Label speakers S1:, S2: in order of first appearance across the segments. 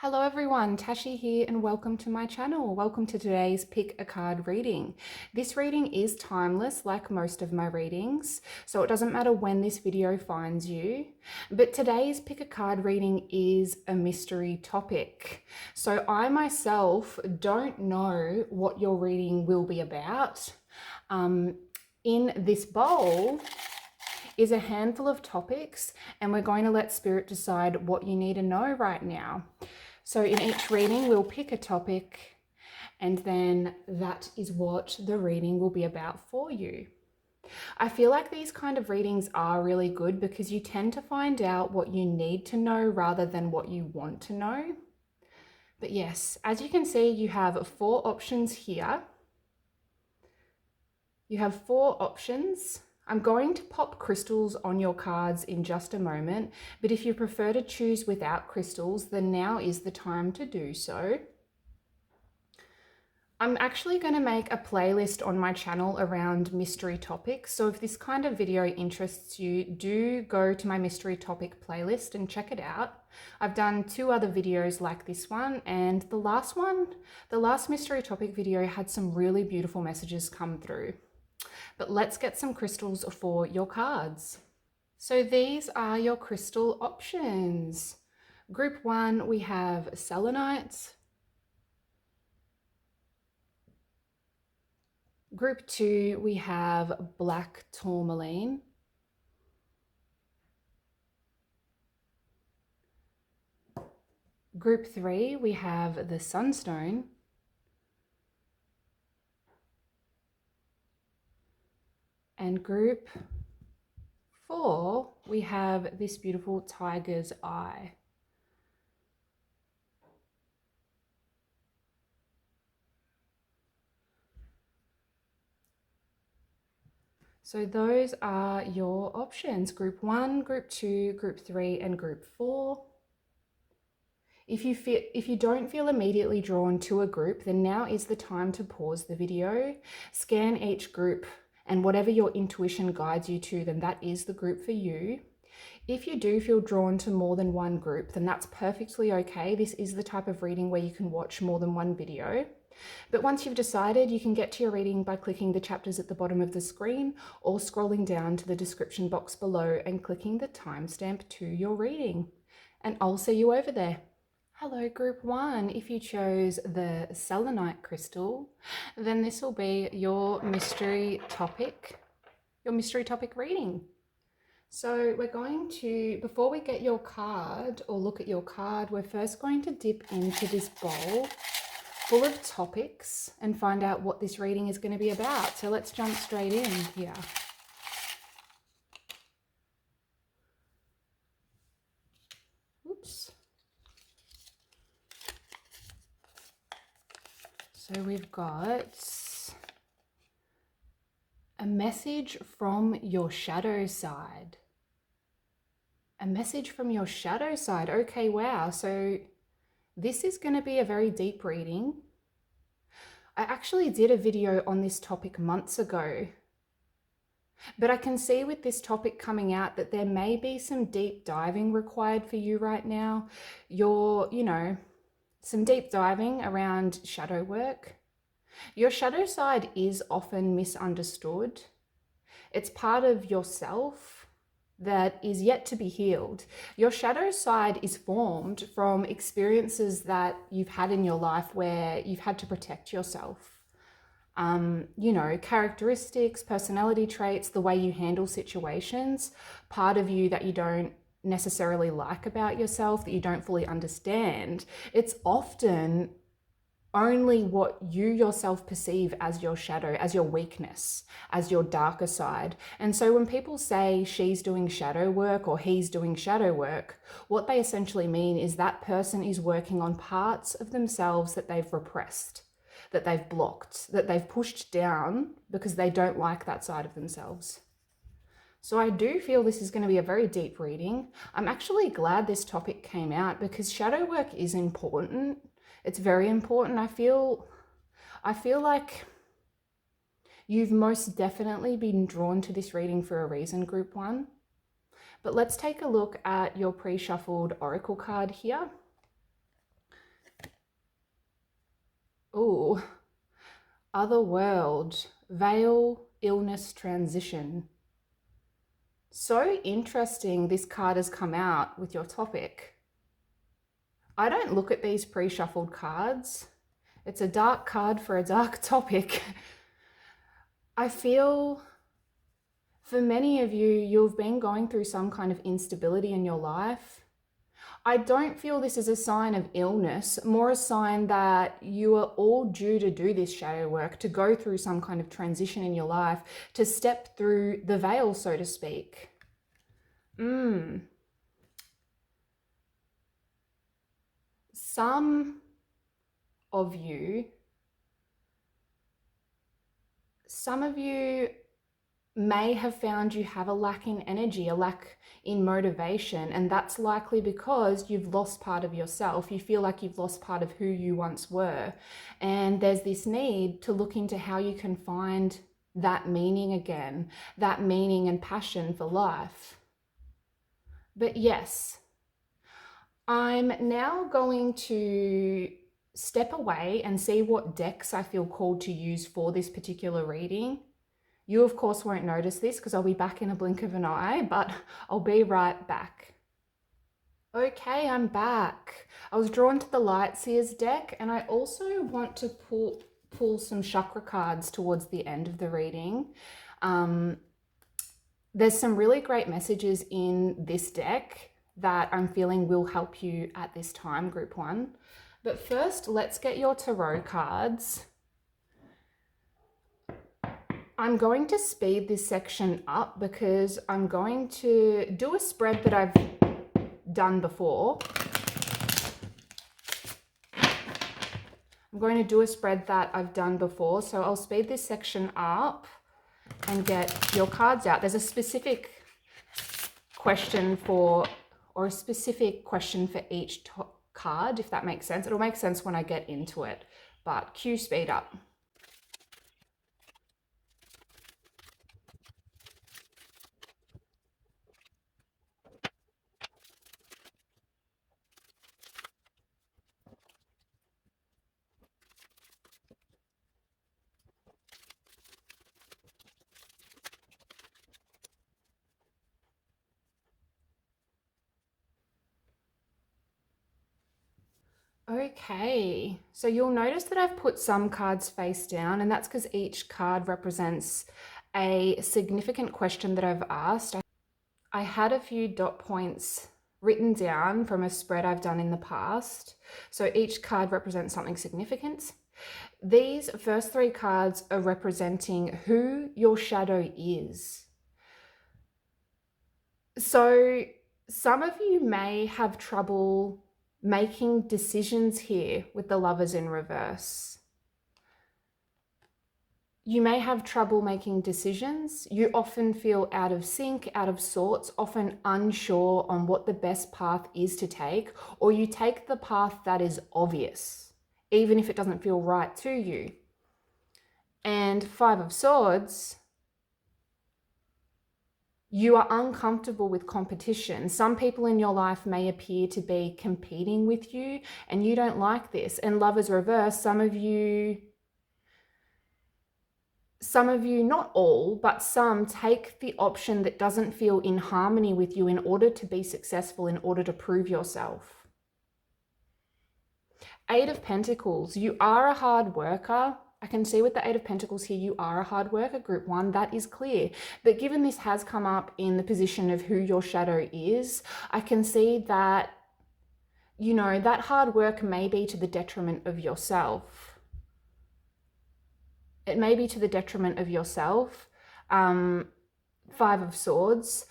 S1: Hello everyone, Tashi here and welcome to my channel. Welcome to today's Pick a Card reading. This reading is timeless like most of my readings, so it doesn't matter when this video finds you. But today's Pick a Card reading is a mystery topic. So I myself don't know what your reading will be about. In this bowl is a handful of topics and we're going to let Spirit decide what you need to know right now. So in each reading, we'll pick a topic and then that is what the reading will be about for you. I feel like these kind of readings are really good because you tend to find out what you need to know rather than what you want to know. But yes, as you can see, you have 4 options here. You have 4 options. I'm going to pop crystals on your cards in just a moment, but if you prefer to choose without crystals, then now is the time to do so. I'm actually going to make a playlist on my channel around mystery topics, so if this kind of video interests you, do go to my mystery topic playlist and check it out. I've done 2 other videos like this one, and the last mystery topic video had some really beautiful messages come through. But let's get some crystals for your cards. So these are your crystal options. Group 1, we have Selenite. Group 2, we have Black Tourmaline. Group 3, we have the Sunstone. And group 4, we have this beautiful tiger's eye. So those are your options, group 1, group 2, group 3, and group 4. If you don't feel immediately drawn to a group, then now is the time to pause the video, scan each group, and whatever your intuition guides you to, then that is the group for you. If you do feel drawn to more than one group, then that's perfectly okay. This is the type of reading where you can watch more than one video. But once you've decided, you can get to your reading by clicking the chapters at the bottom of the screen or scrolling down to the description box below and clicking the timestamp to your reading. And I'll see you over there. Hello, group 1. If you chose the Selenite crystal, then this will be your mystery topic reading. So we're going to, before we get your card or look at your card, we're first going to dip into this bowl full of topics and find out what this reading is going to be about. So let's jump straight in here. Oops. So we've got a message from your shadow side. A message from your shadow side. Okay, wow. So this is going to be a very deep reading. I actually did a video on this topic months ago, but I can see with this topic coming out that there may be some deep diving required for you right now. Some deep diving around shadow work. Your shadow side is often misunderstood. It's part of yourself that is yet to be healed. Your shadow side is formed from experiences that you've had in your life where you've had to protect yourself. Characteristics, personality traits, the way you handle situations, part of you that you don't necessarily like about yourself, that you don't fully understand. It's often only what you yourself perceive as your shadow, as your weakness, as your darker side. And so when people say she's doing shadow work or he's doing shadow work, what they essentially mean is that person is working on parts of themselves that they've repressed, that they've blocked, that they've pushed down because they don't like that side of themselves. So I do feel this is going to be a very deep reading. I'm actually glad this topic came out because shadow work is important. It's very important. I feel like you've most definitely been drawn to this reading for a reason, group 1. But let's take a look at your pre-shuffled oracle card here. Other world, veil, illness, transition. So interesting this card has come out with your topic. I don't look at these pre-shuffled cards. It's a dark card for a dark topic. I feel for many of you, you've been going through some kind of instability in your life. I don't feel this is a sign of illness, more a sign that you are all due to do this shadow work, to go through some kind of transition in your life, to step through the veil, so to speak. Some of you may have found you have a lack in energy, a lack in motivation, and that's likely because you've lost part of yourself. You feel like you've lost part of who you once were, and there's this need to look into how you can find that meaning again, that meaning and passion for life. But yes, I'm now going to step away and see what decks I feel called to use for this particular reading. You, of course, won't notice this because I'll be back in a blink of an eye, but I'll be right back. Okay, I'm back. I was drawn to the Lightseers deck, and I also want to pull some chakra cards towards the end of the reading. There's some really great messages in this deck that I'm feeling will help you at this time, Group 1. But first, let's get your tarot cards. I'm going to speed this section up because I'm going to do a spread that I've done before. So I'll speed this section up and get your cards out. There's a specific question for each card, if that makes sense. It'll make sense when I get into it, but cue speed up. Okay, so you'll notice that I've put some cards face down, and that's because each card represents a significant question that I've asked. I had a few dot points written down from a spread I've done in the past, so each card represents something significant. These first three cards are representing who your shadow is. So some of you may have trouble making decisions here with the Lovers in reverse. You may have trouble making decisions. You often feel out of sync, out of sorts, often unsure on what the best path is to take, or you take the path that is obvious, even if it doesn't feel right to you. And Five of Swords, you are uncomfortable with competition. Some people in your life may appear to be competing with you, and you don't like this. And Lovers reverse, some of you, not all, but some take the option that doesn't feel in harmony with you in order to be successful, in order to prove yourself. Eight of Pentacles, you are a hard worker. I can see with the Eight of Pentacles here, you are a hard worker, Group 1, that is clear. But given this has come up in the position of who your shadow is, I can see that, you know, that hard work may be to the detriment of yourself. It may be to the detriment of yourself. Five of Swords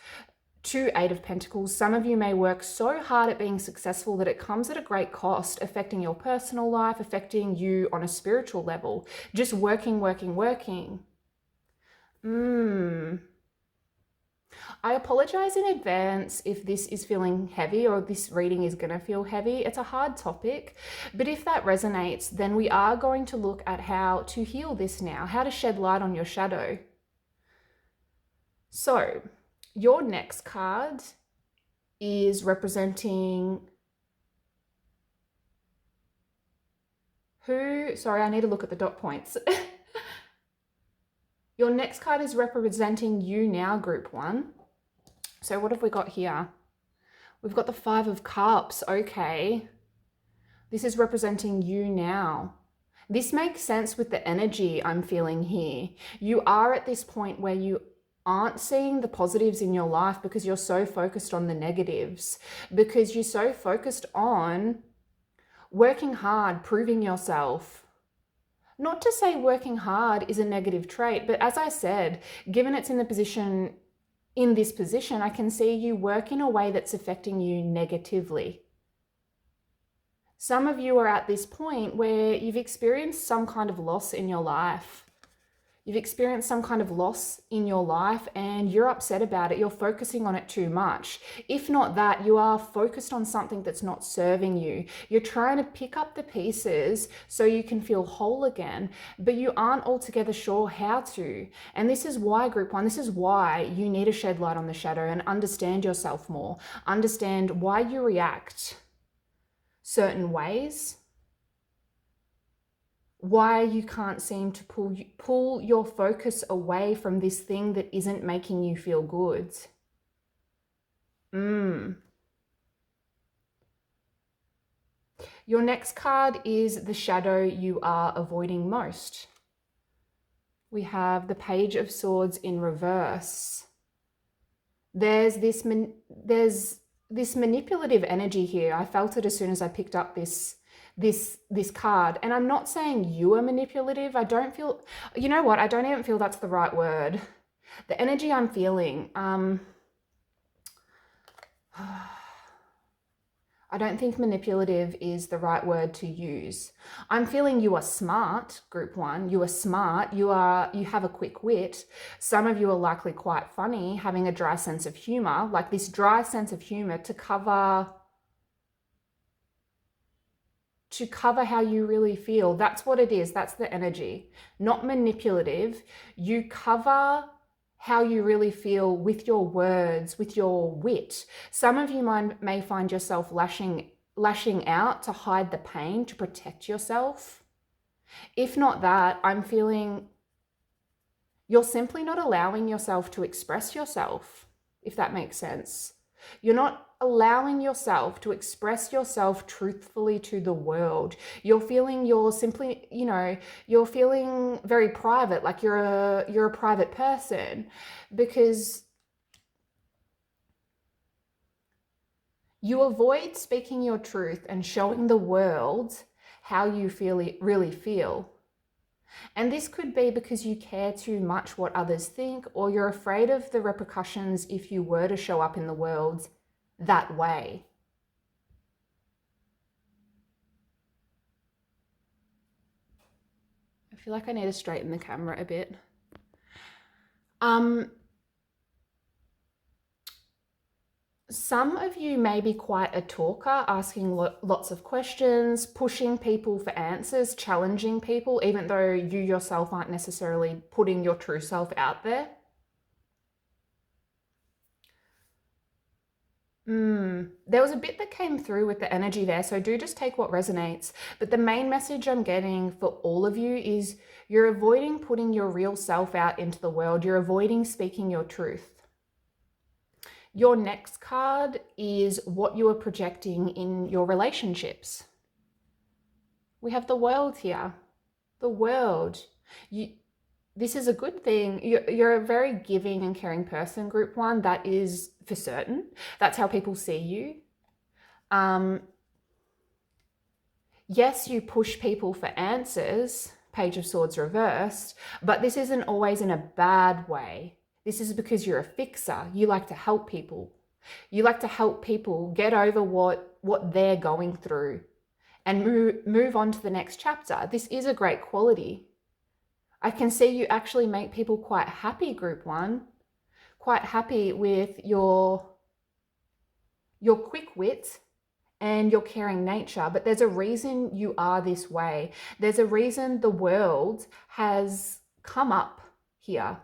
S1: to Eight of Pentacles. Some of you may work so hard at being successful that it comes at a great cost, affecting your personal life, affecting you on a spiritual level. Just working. I apologize in advance if this is feeling heavy or this reading is going to feel heavy. It's a hard topic, but if that resonates, then we are going to look at how to heal this now, how to shed light on your shadow. So, your next card is representing who, sorry, I need to look at the dot points. Your next card is representing you now, group 1. So what have we got here? We've got the 5 of Cups. Okay. This is representing you now. This makes sense with the energy I'm feeling here. You are at this point where you aren't seeing the positives in your life because you're so focused on the negatives, because you're so focused on working hard, proving yourself. Not to say working hard is a negative trait, but as I said, given it's in this position, I can see you work in a way that's affecting you negatively. Some of you are at this point where you've experienced some kind of loss in your life. You've experienced some kind of loss in your life and you're upset about it. You're focusing on it too much. If not that, you are focused on something that's not serving you. You're trying to pick up the pieces so you can feel whole again, but you aren't altogether sure how to. And this is why, group 1, this is why you need to shed light on the shadow and understand yourself more. Understand why you react certain ways, why you can't seem to pull your focus away from this thing that isn't making you feel good. Your next card is the shadow you are avoiding most. We have the Page of Swords in reverse. There's this manipulative energy here. I felt it as soon as I picked up this card. And I'm not saying you are manipulative. I don't feel, you know what? I don't even feel that's the right word. The energy I'm feeling, I don't think manipulative is the right word to use. I'm feeling you are smart, group 1. You are smart. You have a quick wit. Some of you are likely quite funny, having a dry sense of humor, like this dry sense of humor to cover how you really feel. That's what it is. That's the energy. Not manipulative. You cover how you really feel with your words, with your wit. Some of you may find yourself lashing out to hide the pain, to protect yourself. If not that, I'm feeling you're simply not allowing yourself to express yourself, if that makes sense. You're not allowing yourself to express yourself truthfully to the world. You're feeling you're simply, you're feeling very private, like you're a private person, because you avoid speaking your truth and showing the world how you really feel. And this could be because you care too much what others think, or you're afraid of the repercussions if you were to show up in the world that way. I feel like I need to straighten the camera a bit. Some of you may be quite a talker, asking lots of questions, pushing people for answers, challenging people, even though you yourself aren't necessarily putting your true self out there. There was a bit that came through with the energy there, so do just take what resonates. But the main message I'm getting for all of you is you're avoiding putting your real self out into the world. You're avoiding speaking your truth. Your next card is what you are projecting in your relationships. We have the World here. The World. This is a good thing. You're a very giving and caring person, group 1. That is for certain. That's how people see you. Yes, you push people for answers, Page of Swords reversed, but this isn't always in a bad way. This is because you're a fixer. You like to help people. You like to help people get over what they're going through and move on to the next chapter. This is a great quality. I can see you actually make people quite happy, group 1, quite happy with your quick wit and your caring nature, but there's a reason you are this way. There's a reason the world has come up here.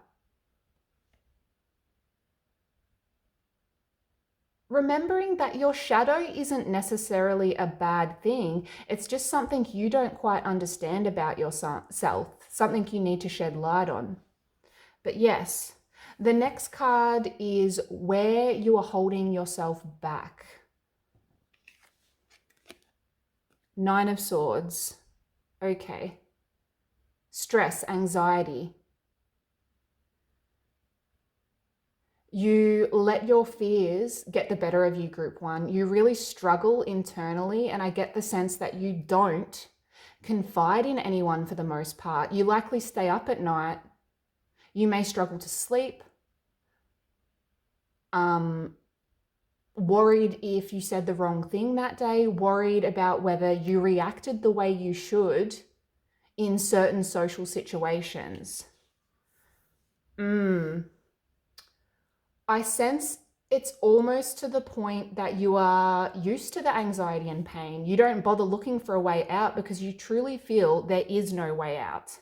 S1: Remembering that your shadow isn't necessarily a bad thing. It's just something you don't quite understand about yourself, something you need to shed light on. But yes, the next card is where you are holding yourself back. Nine of Swords. Okay. Stress, anxiety. You let your fears get the better of you, group one. You really struggle internally, and I get the sense that you don't confide in anyone for the most part. You likely stay up at night. You may struggle to sleep. Worried if you said the wrong thing that day, worried about whether you reacted the way you should in certain social situations. I sense it's almost to the point that you are used to the anxiety and pain. You don't bother looking for a way out because you truly feel there is no way out.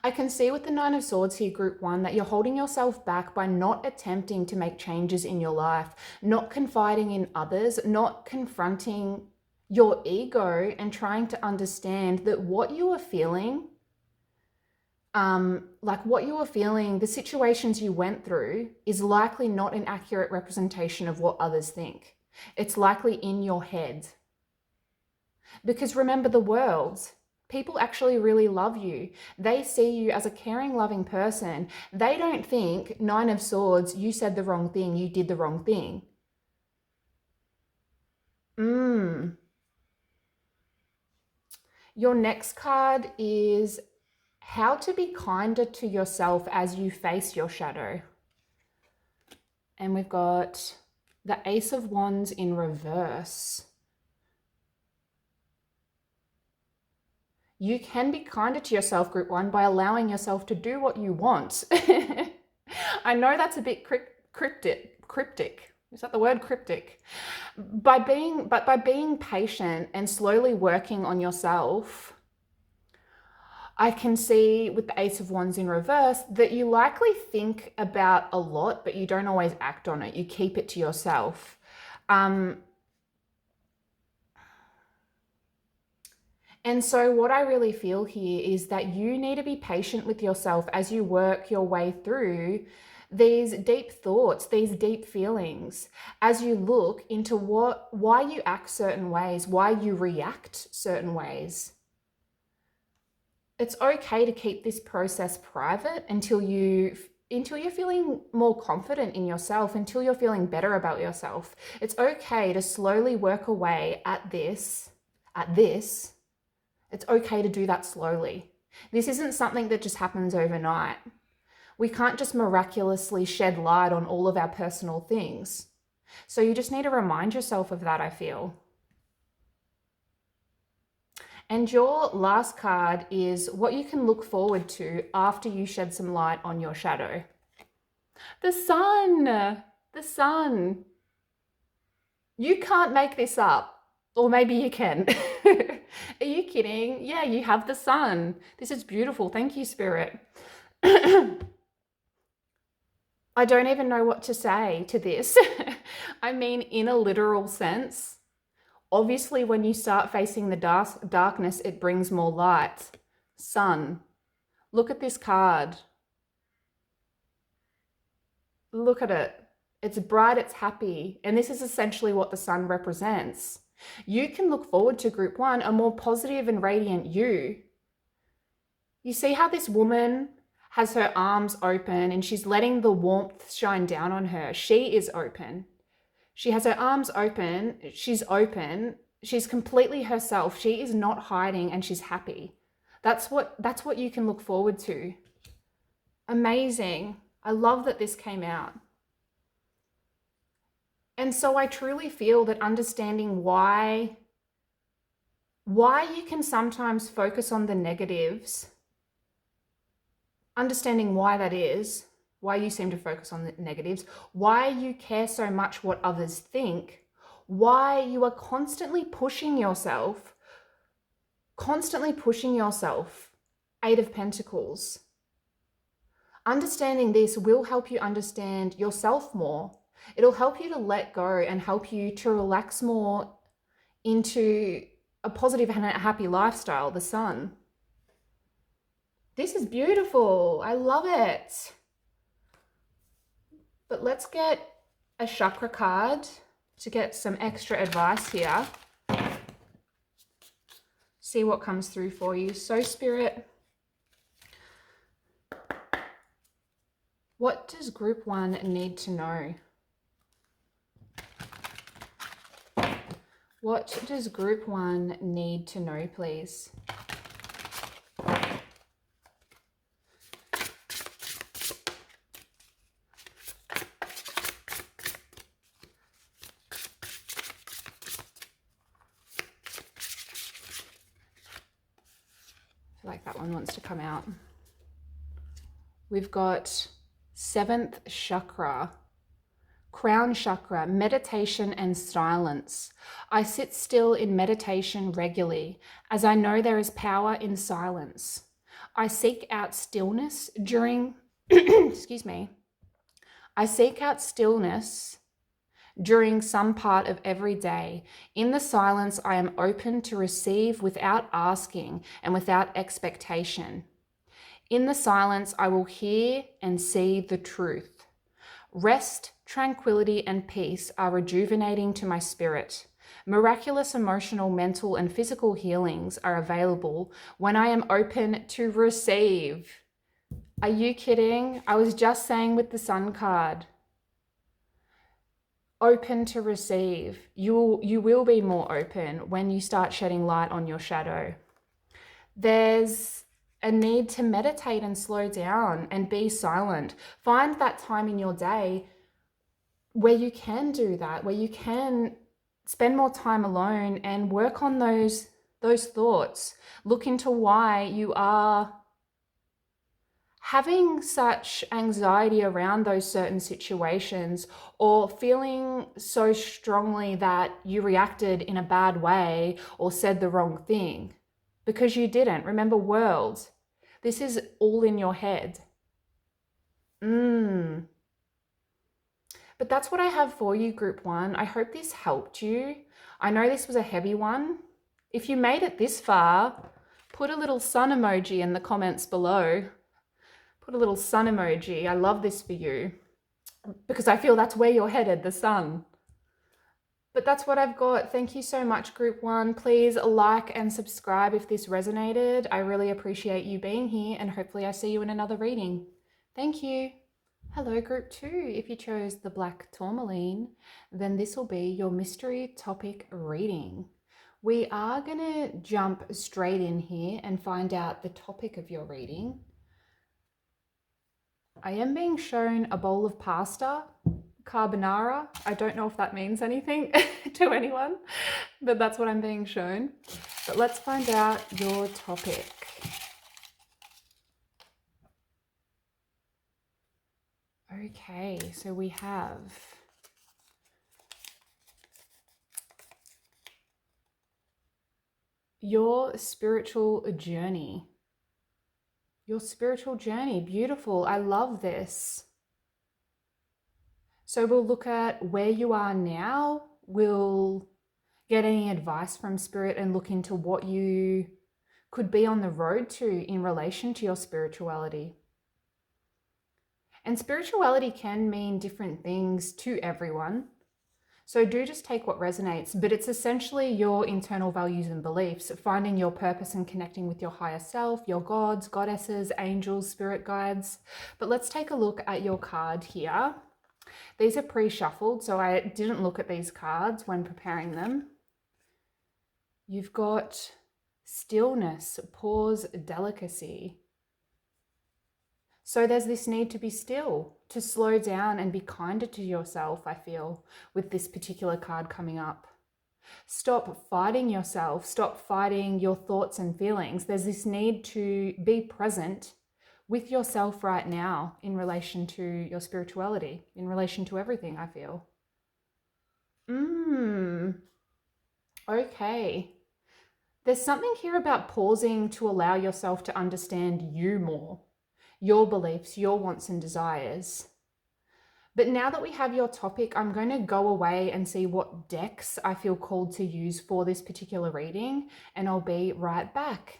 S1: I can see with the Nine of Swords here, group one, that you're holding yourself back by not attempting to make changes in your life, not confiding in others, not confronting your ego and trying to understand that what you are feeling, the situations you went through is likely not an accurate representation of what others think. It's likely in your head. Because remember, the world, people actually really love you. They see you as a caring, loving person. They don't think, Nine of Swords, you said the wrong thing, you did the wrong thing. Your next card is how to be kinder to yourself as you face your shadow. And we've got the Ace of Wands in reverse. You can be kinder to yourself, group one, by allowing yourself to do what you want. I know that's a bit cryptic. Is that the word, cryptic? By being patient and slowly working on yourself, I can see with the Ace of Wands in reverse that you likely think about a lot, but you don't always act on it. You keep it to yourself. And so what I really feel here is that you need to be patient with yourself as you work your way through these deep thoughts, these deep feelings, as you look into why you act certain ways, why you react certain ways. It's okay to keep this process private until you're feeling more confident in yourself, until you're feeling better about yourself. It's okay to slowly work away at this. It's okay to do that slowly. This isn't something that just happens overnight. We can't just miraculously shed light on all of our personal things. So you just need to remind yourself of that, I feel. And your last card is what you can look forward to after you shed some light on your shadow. The sun. The sun. You can't make this up. Or maybe you can. Are you kidding? Yeah, you have the sun. This is beautiful. Thank you, Spirit. I don't even know what to say to this. I mean, in a literal sense, obviously when you start facing the darkness, it brings more light. Sun. Look at this card. Look at it. It's bright, it's happy. And this is essentially what the sun represents. You can look forward to group one, a more positive and radiant you. You see how this woman has her arms open and she's letting the warmth shine down on her. She is open. She has her arms open. She's open. She's completely herself. She is not hiding and she's happy. That's what you can look forward to. Amazing. I love that this came out. And so I truly feel that understanding why you can sometimes focus on the negatives, understanding why that is, why you seem to focus on the negatives, why you care so much what others think, why you are constantly pushing yourself. Eight of Pentacles. Understanding this will help you understand yourself more. It'll help you to let go and help you to relax more into a positive and a happy lifestyle, the sun. This is beautiful. I love it. But let's get a chakra card to get some extra advice here. See what comes through for you. So Spirit, what does group 1 need to know? What does group 1 need to know, please? I feel like that one wants to come out. We've got 7th chakra, crown chakra, meditation and silence. I sit still in meditation regularly, as I know there is power in silence. I seek out stillness during, excuse me, I seek out stillness during some part of every day. In the silence, I am open to receive without asking and without expectation. In the silence, I will hear and see the truth. Rest, tranquility, and peace are rejuvenating to my spirit. Miraculous emotional, mental, and physical healings are available when I am open to receive. Are you kidding? I was just saying with the Sun card. Open to receive. You will be more open when you start shedding light on your shadow. There's a need to meditate and slow down and be silent. Find that time in your day where you can do that, where you can spend more time alone and work on those thoughts. Look into why you are having such anxiety around those certain situations, or feeling so strongly that you reacted in a bad way or said the wrong thing, because you didn't. Remember, world, this is all in your head. But that's what I have for you, group 1. I hope this helped you. I know this was a heavy one. If you made it this far, put a little sun emoji in the comments below. Put a little sun emoji. I love this for you, because I feel that's where you're headed, the sun. But that's what I've got. Thank you so much, group 1. Please like and subscribe if this resonated. I really appreciate you being here, and hopefully I see you in another reading. Thank you. Hello, group 2. If you chose the black tourmaline, then this will be your mystery topic reading. We are going to jump straight in here and find out the topic of your reading. I am being shown a bowl of pasta, carbonara. I don't know if that means anything to anyone, but that's what I'm being shown. But let's find out your topic. Okay, so we have your spiritual journey. Your spiritual journey. Beautiful. I love this. So we'll look at where you are now. We'll get any advice from Spirit and look into what you could be on the road to in relation to your spirituality. And spirituality can mean different things to everyone. So do just take what resonates, but it's essentially your internal values and beliefs, finding your purpose and connecting with your higher self, your gods, goddesses, angels, spirit guides. But let's take a look at your card here. These are pre-shuffled, so I didn't look at these cards when preparing them. You've got stillness, pause, delicacy. So there's this need to be still, to slow down and be kinder to yourself, I feel, with this particular card coming up. Stop fighting yourself, stop fighting your thoughts and feelings. There's this need to be present with yourself right now in relation to your spirituality, in relation to everything, I feel. Okay. There's something here about pausing to allow yourself to understand you more, your beliefs, your wants and desires. But now that we have your topic, I'm going to go away and see what decks I feel called to use for this particular reading, and I'll be right back.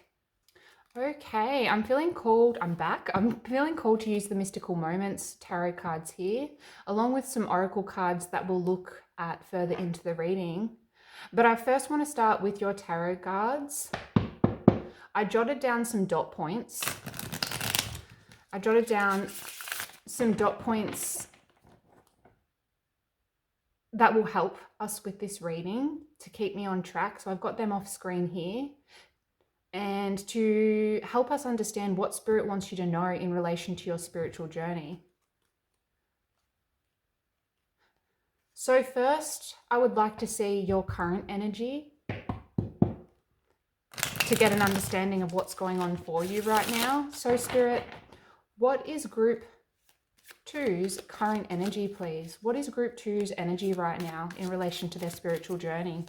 S1: Okay, I'm feeling called, I'm back. I'm feeling called to use the Mystical Moments tarot cards here, along with some oracle cards that we'll look at further into the reading. But I first want to start with your tarot cards. I jotted down some dot points. I jotted down some dot points that will help us with this reading to keep me on track. So I've got them off screen here. And to help us understand what Spirit wants you to know in relation to your spiritual journey. So first, I would like to see your current energy to get an understanding of what's going on for you right now. So Spirit, what is Group 2's current energy, please? What is Group 2's energy right now in relation to their spiritual journey?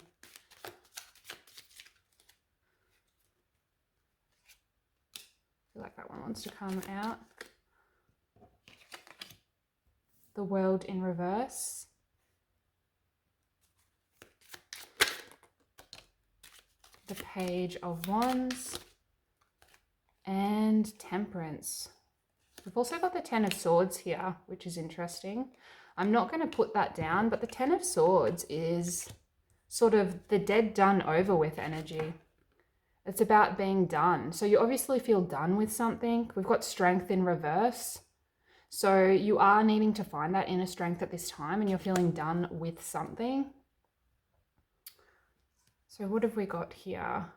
S1: I feel like that one wants to come out. The World in reverse. The Page of Wands. And Temperance. We've also got the Ten of Swords here, which is interesting. I'm not going to put that down, but the Ten of Swords is sort of the dead, done, over with energy. It's about being done. So you obviously feel done with something. We've got Strength in reverse. So you are needing to find that inner strength at this time and you're feeling done with something. So what have we got here?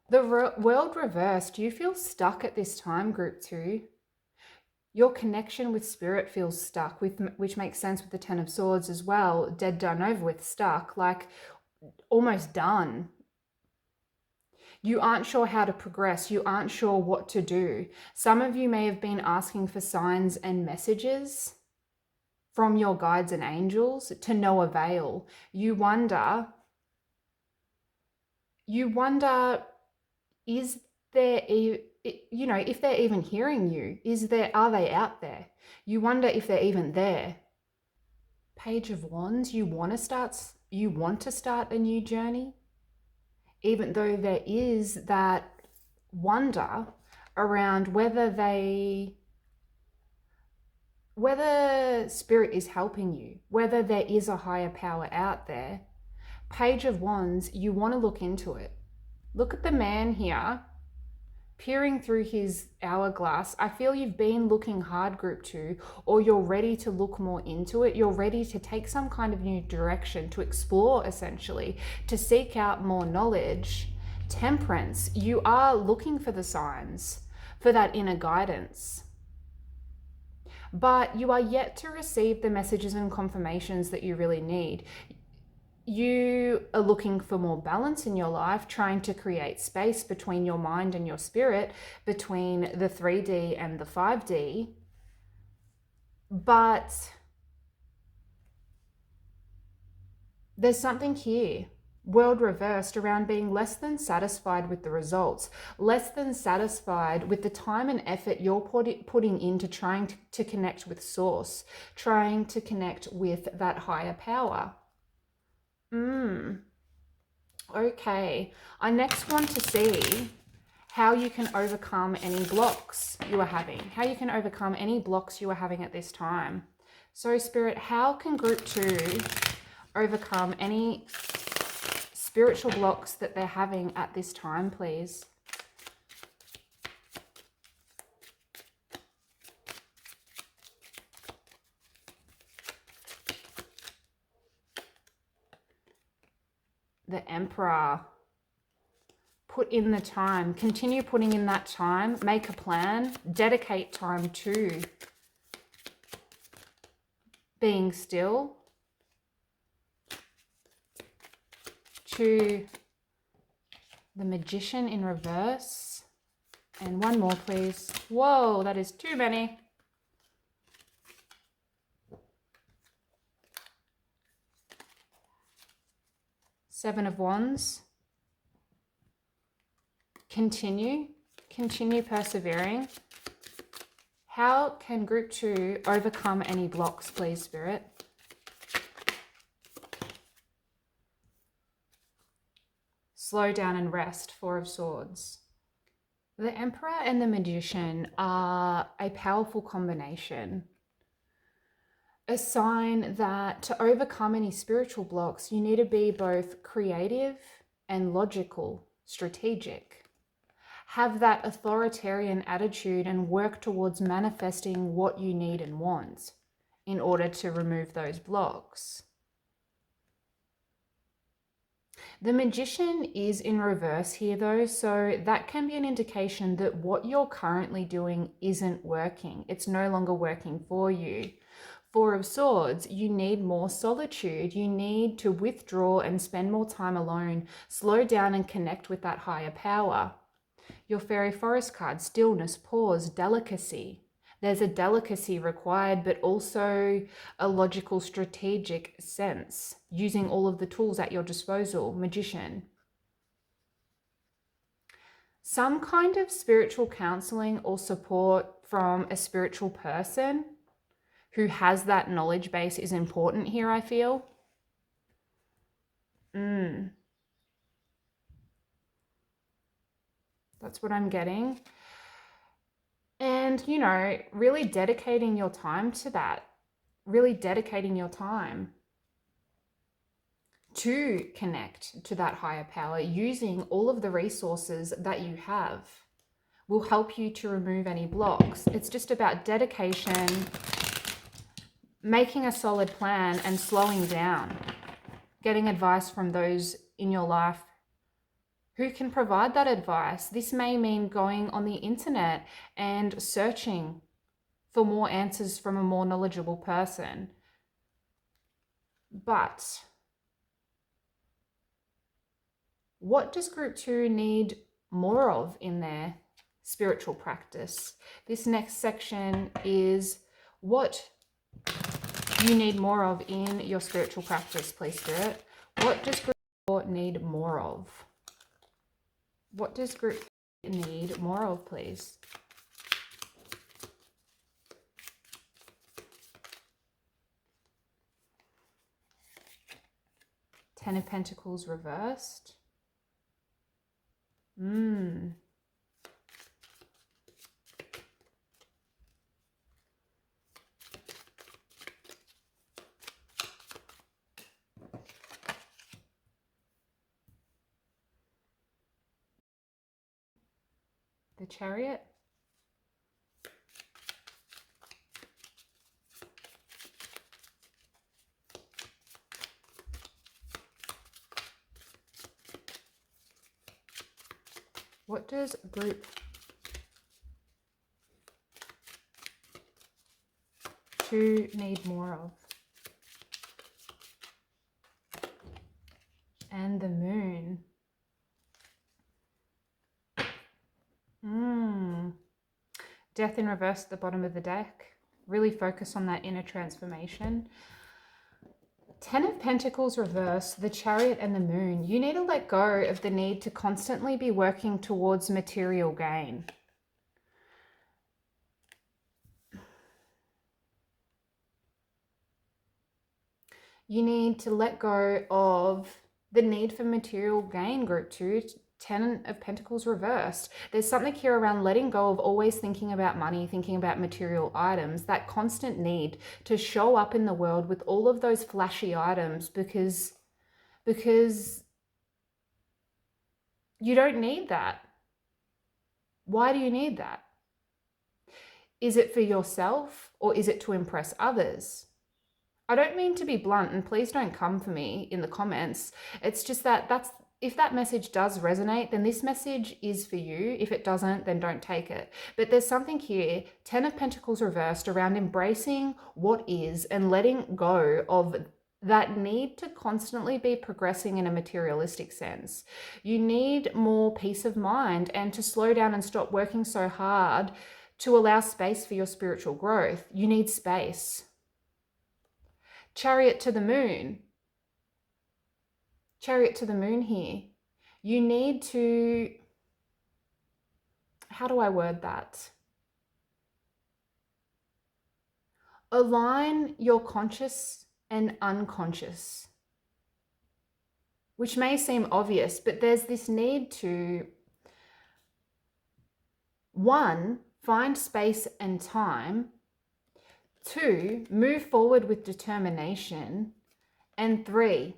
S1: The World reversed. Do you feel stuck at this time, Group 2? Your connection with Spirit feels stuck, which makes sense with the Ten of Swords as well. Dead, done, over with, stuck, like almost done. You aren't sure how to progress. You aren't sure what to do. Some of you may have been asking for signs and messages from your guides and angels to no avail. You wonder, is there, you know, if they're even hearing you, are they out there? You wonder if they're even there. Page of Wands, you want to start a new journey, even though there is that wonder around whether Spirit is helping you, whether there is a higher power out there. Page of Wands, you want to look into it. Look at the man here, peering through his hourglass. I feel you've been looking hard, Group 2, or you're ready to look more into it. You're ready to take some kind of new direction, to explore, essentially, to seek out more knowledge. Temperance, you are looking for the signs, for that inner guidance. But you are yet to receive the messages and confirmations that you really need. You are looking for more balance in your life, trying to create space between your mind and your spirit, between the 3D and the 5D. But there's something here, World reversed, around being less than satisfied with the results, less than satisfied with the time and effort you're putting into trying to connect with Source, trying to connect with that higher power. Okay, I next want to see how you can overcome any blocks you are having, at this time. So Spirit, how can Group 2 overcome any spiritual blocks that they're having at this time, please? The Emperor. Put in the time. Continue putting in that time. Make a plan. Dedicate time to being still. To the Magician in reverse. And one more, please. Whoa, that is too many. Seven of Wands. Continue persevering. How can Group 2 overcome any blocks, please, Spirit? Slow down and rest, Four of Swords. The Emperor and the Magician are a powerful combination. A sign that to overcome any spiritual blocks, you need to be both creative and logical, strategic. Have that authoritarian attitude and work towards manifesting what you need and want in order to remove those blocks. The Magician is in reverse here though, so that can be an indication that what you're currently doing isn't working. It's no longer working for you. Four of Swords, you need more solitude. You need to withdraw and spend more time alone. Slow down and connect with that higher power. Your Fairy Forest card, stillness, pause, delicacy. There's a delicacy required, but also a logical, strategic sense, using all of the tools at your disposal. Magician. Some kind of spiritual counseling or support from a spiritual person who has that knowledge base is important here, I feel. That's what I'm getting. And, you know, really dedicating your time to that, really dedicating your time to connect to that higher power, using all of the resources that you have will help you to remove any blocks. It's just about dedication, making a solid plan and slowing down, getting advice from those in your life who can provide that advice. This may mean going on the internet and searching for more answers from a more knowledgeable person. But what does group 2 need more of in their spiritual practice? This next section is what you need more of in your spiritual practice, please, Spirit. What does group 4 need more of? What does group 4 need more of, please? Ten of Pentacles reversed. The Chariot. What does group 2 need more of? And the Moon. Death in reverse at the bottom of the deck. Really focus on that inner transformation. Ten of Pentacles reverse, the Chariot and the Moon. You need to let go of the need to constantly be working towards material gain. You need to let go of the need for material gain, group 2. Ten of Pentacles reversed. There's something here around letting go of always thinking about money, thinking about material items, that constant need to show up in the world with all of those flashy items because you don't need that. Why do you need that? Is it for yourself or is it to impress others? I don't mean to be blunt, and please don't come for me in the comments. It's just that if that message does resonate, then this message is for you. If it doesn't, then don't take it. But there's something here, Ten of Pentacles reversed, around embracing what is and letting go of that need to constantly be progressing in a materialistic sense. You need more peace of mind and to slow down and stop working so hard to allow space for your spiritual growth. You need space. Chariot to the Moon. Chariot to the Moon here. You need to, how do I word that? Align your conscious and unconscious. which may seem obvious, but there's this need to, one, find space and time, two, move forward with determination, and three,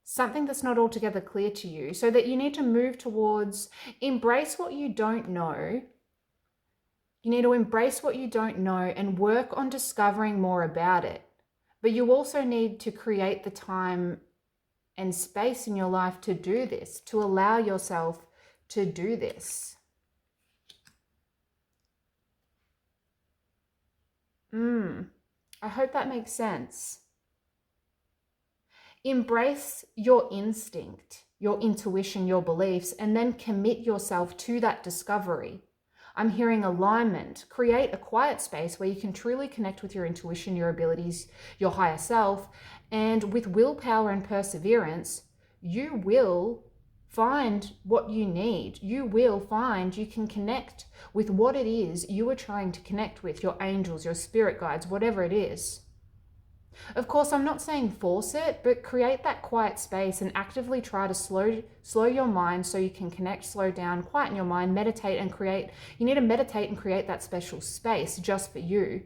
S1: something that's not altogether clear to you, so that you need to move towards, embrace what you don't know. You need to embrace what you don't know and work on discovering more about it. But you also need to create the time and space in your life to do this, to allow yourself to do this. I hope that makes sense. Embrace your instinct, your intuition, your beliefs, and then commit yourself to that discovery. I'm hearing alignment. Create a quiet space where you can truly connect with your intuition, your abilities, your higher self, and with willpower and perseverance, you will find what you need. You will find you can connect with what it is you are trying to connect with, your angels, your spirit guides, whatever it is. Of course, I'm not saying force it, but create that quiet space and actively try to slow your mind so you can connect, slow down, quieten your mind, meditate and create. You need to meditate and create that special space just for you.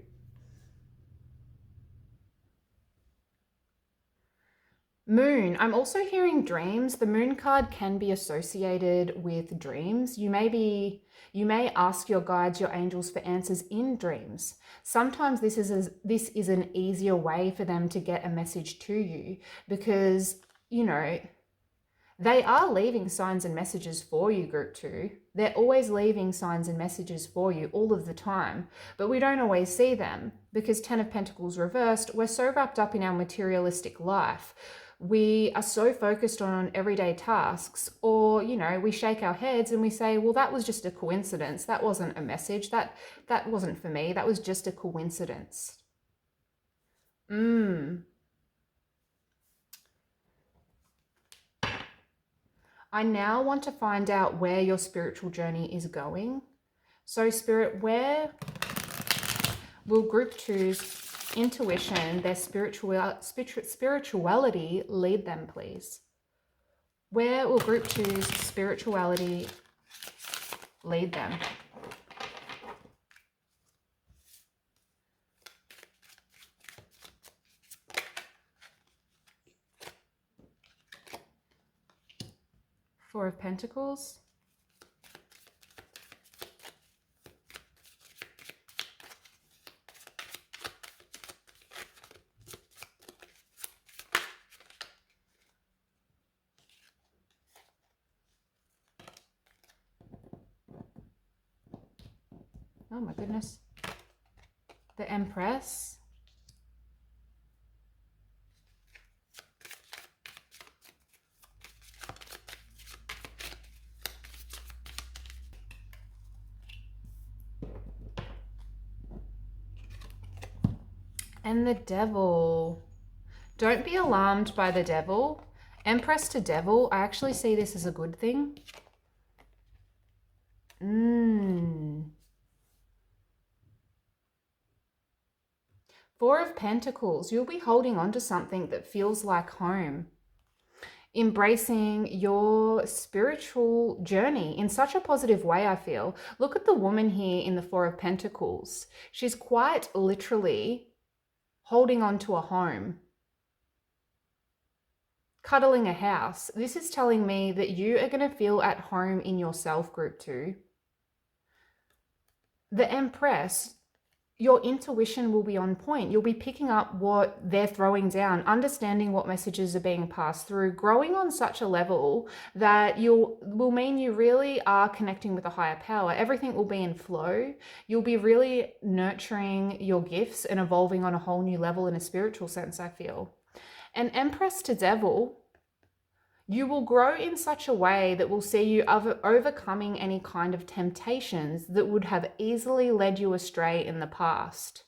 S1: Moon, I'm also hearing dreams. The moon card can be associated with dreams. You may ask your guides, your angels, for answers in dreams. Sometimes this is an easier way for them to get a message to you because, you know, they are leaving signs and messages for you, group 2. They're always leaving signs and messages for you all of the time, but we don't always see them because 10 of Pentacles reversed, we're so wrapped up in our materialistic life. We are so focused on everyday tasks, or, you know, we shake our heads and we say, well, that was just a coincidence. That wasn't a message. That wasn't for me. That was just a coincidence. I now want to find out where your spiritual journey is going. So Spirit, where will group 2's intuition, their spirituality lead them, please? Where will group 2's spirituality lead them? Four of Pentacles. Oh my goodness. The Empress. And the Devil. Don't be alarmed by the Devil. Empress to Devil, I actually see this as a good thing. Four of Pentacles, you'll be holding on to something that feels like home. Embracing your spiritual journey in such a positive way, I feel. Look at the woman here in the Four of Pentacles. She's quite literally holding on to a home. Cuddling a house. This is telling me that you are going to feel at home in yourself, group 2. The Empress, your intuition will be on point. You'll be picking up what they're throwing down, understanding what messages are being passed through, growing on such a level that will mean you really are connecting with a higher power. Everything will be in flow. You'll be really nurturing your gifts and evolving on a whole new level in a spiritual sense, I feel. And Empress to Devil, you will grow in such a way that will see you overcoming any kind of temptations that would have easily led you astray in the past.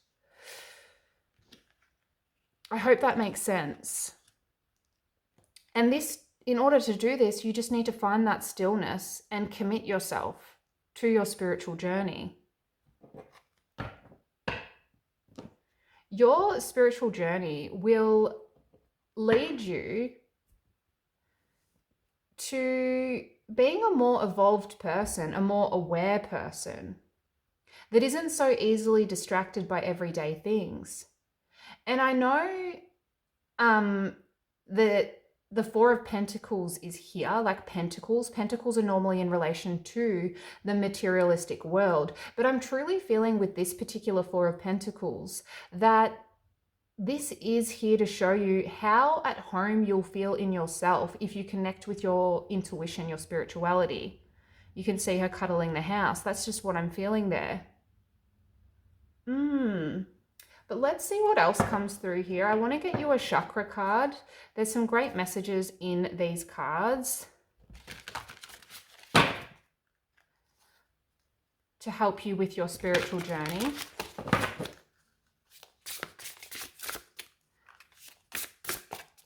S1: I hope that makes sense. And this, in order to do this, you just need to find that stillness and commit yourself to your spiritual journey. Your spiritual journey will lead you to being a more evolved person, a more aware person that isn't so easily distracted by everyday things. And I know that the Four of Pentacles is here, like Pentacles. Pentacles are normally in relation to the materialistic world. But I'm truly feeling with this particular Four of Pentacles that this is here to show you how at home you'll feel in yourself if you connect with your intuition, your spirituality. You can see her cuddling the house. That's just what I'm feeling there. But let's see what else comes through here. I want to get you a chakra card. There's some great messages in these cards to help you with your spiritual journey.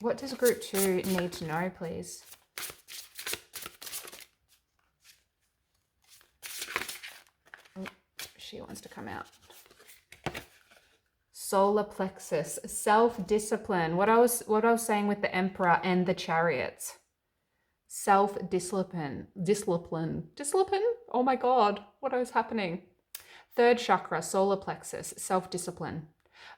S1: What does group 2 need to know, please? Oh, she wants to come out. Solar plexus, self-discipline. What I was saying with the Emperor and the Chariots. Self-discipline. Discipline. Oh my God, what is happening? Third chakra, solar plexus, self-discipline.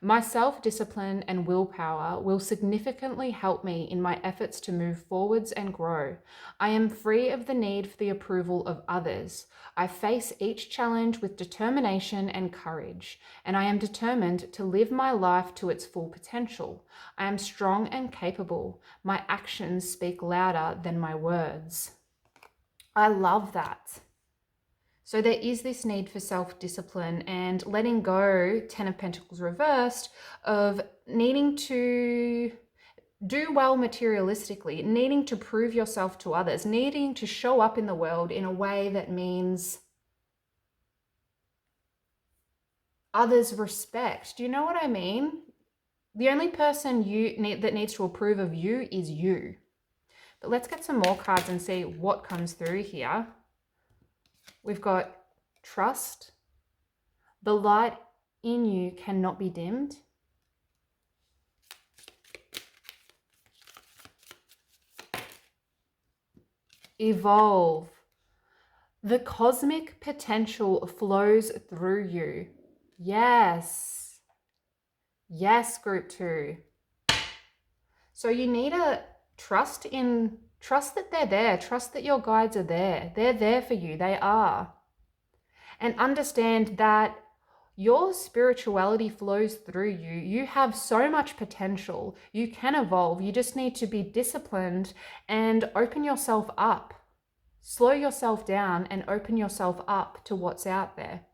S1: My self-discipline and willpower will significantly help me in my efforts to move forwards and grow. I am free of the need for the approval of others. I face each challenge with determination and courage, and I am determined to live my life to its full potential. I am strong and capable. My actions speak louder than my words. I love that. So there is this need for self-discipline and letting go, 10 of Pentacles reversed, of needing to do well materialistically, needing to prove yourself to others, needing to show up in the world in a way that means others' respect. Do you know what I mean? The only person that needs to approve of you is you. But let's get some more cards and see what comes through here. We've got trust. The light in you cannot be dimmed. Evolve. The cosmic potential flows through you. Yes. Yes, group 2. So you need to trust that they're there. Trust that your guides are there. They're there for you. They are. And understand that your spirituality flows through you. You have so much potential. You can evolve. You just need to be disciplined and open yourself up. Slow yourself down and open yourself up to what's out there.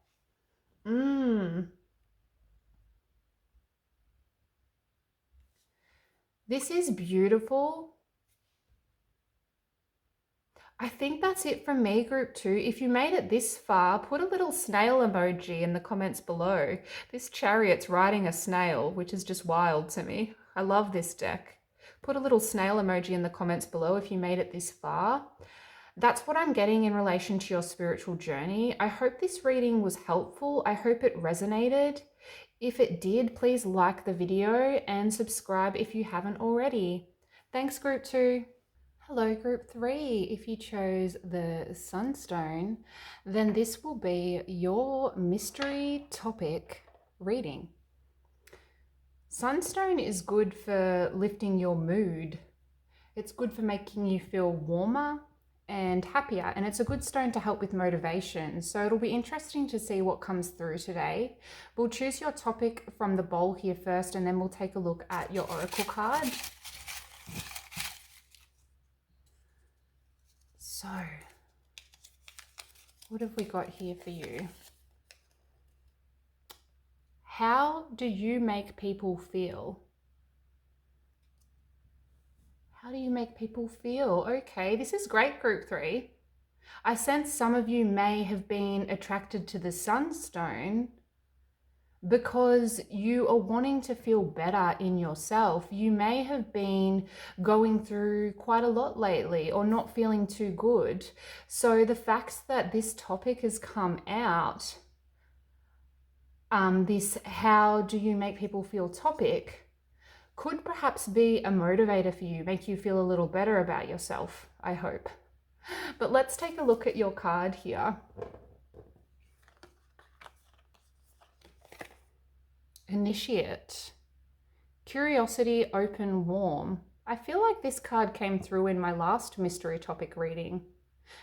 S1: This is beautiful. I think that's it from me, group 2. If you made it this far, put a little snail emoji in the comments below. This chariot's riding a snail, which is just wild to me. I love this deck. Put a little snail emoji in the comments below if you made it this far. That's what I'm getting in relation to your spiritual journey. I hope this reading was helpful. I hope it resonated. If it did, please like the video and subscribe if you haven't already. Thanks, group 2. Hello, group 3. If you chose the Sunstone, then this will be your mystery topic reading. Sunstone is good for lifting your mood. It's good for making you feel warmer and happier, and it's a good stone to help with motivation. So it'll be interesting to see what comes through today. We'll choose your topic from the bowl here first, and then we'll take a look at your oracle card. So, what have we got here for you? How do you make people feel? How do you make people feel? Okay, this is great, group 3. I sense some of you may have been attracted to the Sunstone because you are wanting to feel better in yourself. You may have been going through quite a lot lately or not feeling too good. So the fact that this topic has come out, this how do you make people feel topic, could perhaps be a motivator for you, make you feel a little better about yourself, I hope. But let's take a look at your card here. Initiate. Curiosity, open, warm. I feel like this card came through in my last mystery topic reading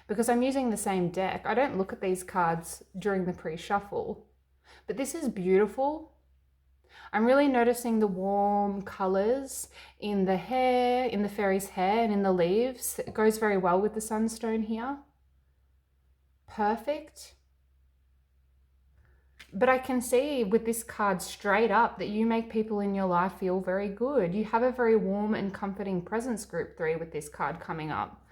S1: because I'm using the same deck. I don't look at these cards during the pre-shuffle, but this is beautiful. I'm really noticing the warm colors in the hair, in the fairy's hair, and in the leaves. It goes very well with the Sunstone here. Perfect. But I can see with this card straight up that you make people in your life feel very good. You have a very warm and comforting presence, Group 3, with this card coming up.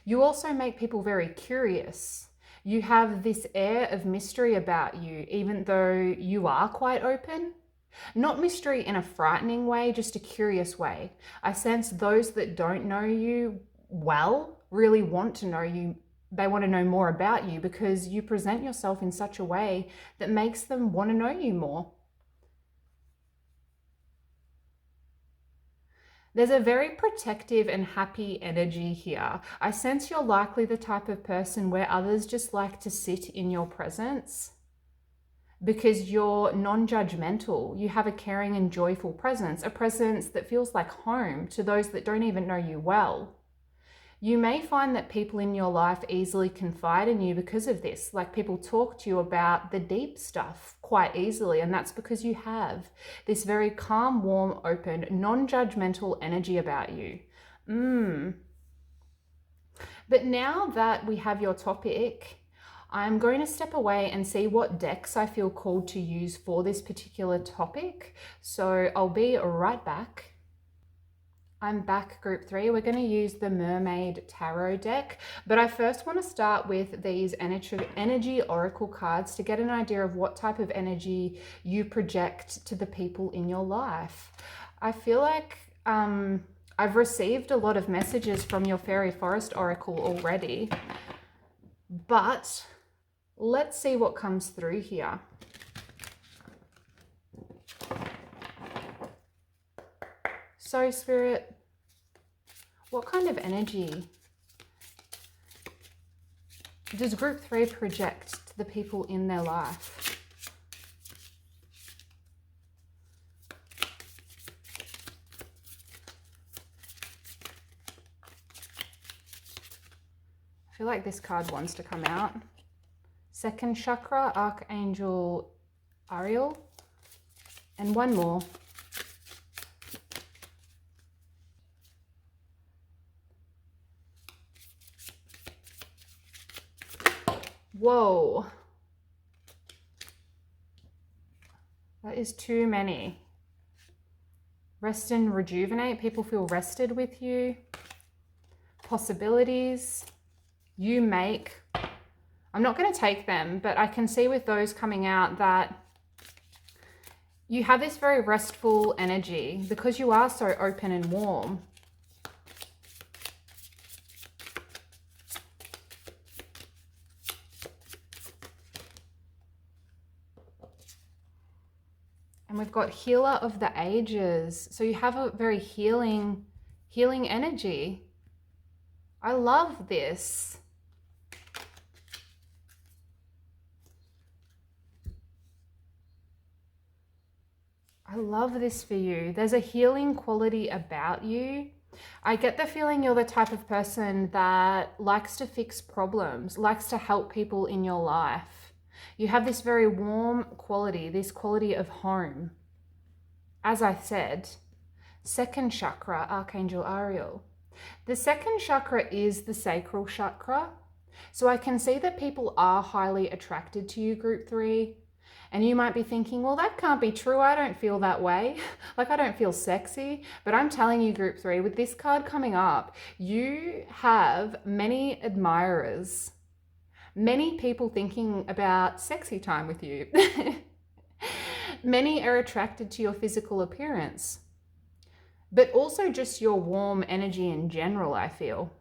S1: You also make people very curious. You have this air of mystery about you, even though you are quite open. Not mystery in a frightening way, just a curious way. I sense those that don't know you well really want to know you. They want to know more about you because you present yourself in such a way that makes them want to know you more. There's a very protective and happy energy here. I sense you're likely the type of person where others just like to sit in your presence because you're non-judgmental. You have a caring and joyful presence, a presence that feels like home to those that don't even know you well. You may find that people in your life easily confide in you because of this. Like, people talk to you about the deep stuff quite easily, and that's because you have this very calm, warm, open, non-judgmental energy about you. But now that we have your topic, I'm going to step away and see what decks I feel called to use for this particular topic. So I'll be right back. I'm back, Group 3. We're going to use the Mermaid Tarot deck, but I first want to start with these energy oracle cards to get an idea of what type of energy you project to the people in your life. I feel like I've received a lot of messages from your Fairy Forest Oracle already, but let's see what comes through here. So, Spirit, what kind of energy does Group 3 project to the people in their life? I feel like this card wants to come out. Second chakra, Archangel Ariel, and one more. Whoa, that is too many. Rest and rejuvenate. People feel rested with you. Possibilities. You make. I'm not going to take them, but I can see with those coming out that you have this very restful energy because you are so open and warm. And we've got Healer of the Ages. So you have a very healing energy. I love this. I love this for you. There's a healing quality about you. I get the feeling you're the type of person that likes to fix problems, likes to help people in your life. You have this very warm quality, this quality of home. As I said, second chakra, Archangel Ariel. The second chakra is the sacral chakra. So I can see that people are highly attracted to you, Group 3. And you might be thinking, well, that can't be true. I don't feel that way. Like, I don't feel sexy. But I'm telling you, Group 3, with this card coming up, you have many admirers. Many people thinking about sexy time with you. Many are attracted to your physical appearance, but also just your warm energy in general, I feel.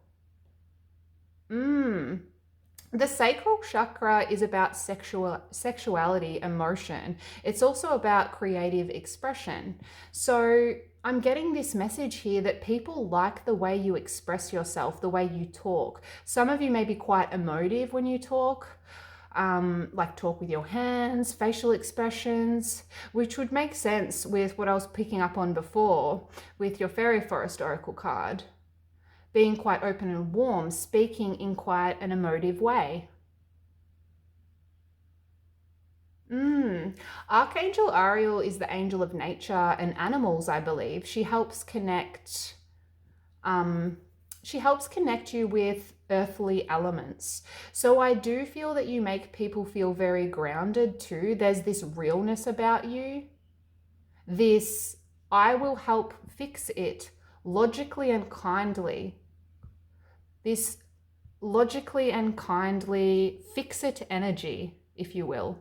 S1: The sacral chakra is about sexuality, emotion. It's also about creative expression. So I'm getting this message here that people like the way you express yourself, the way you talk. Some of you may be quite emotive when you talk, like talk with your hands, facial expressions, which would make sense with what I was picking up on before with your Fairy Forest Oracle card. Being quite open and warm, speaking in quite an emotive way. Archangel Ariel is the angel of nature and animals, I believe. She helps connect you with earthly elements. So I do feel that you make people feel very grounded too. There's this realness about you. This, I will help fix it logically and kindly. This logically and kindly fix it energy, if you will.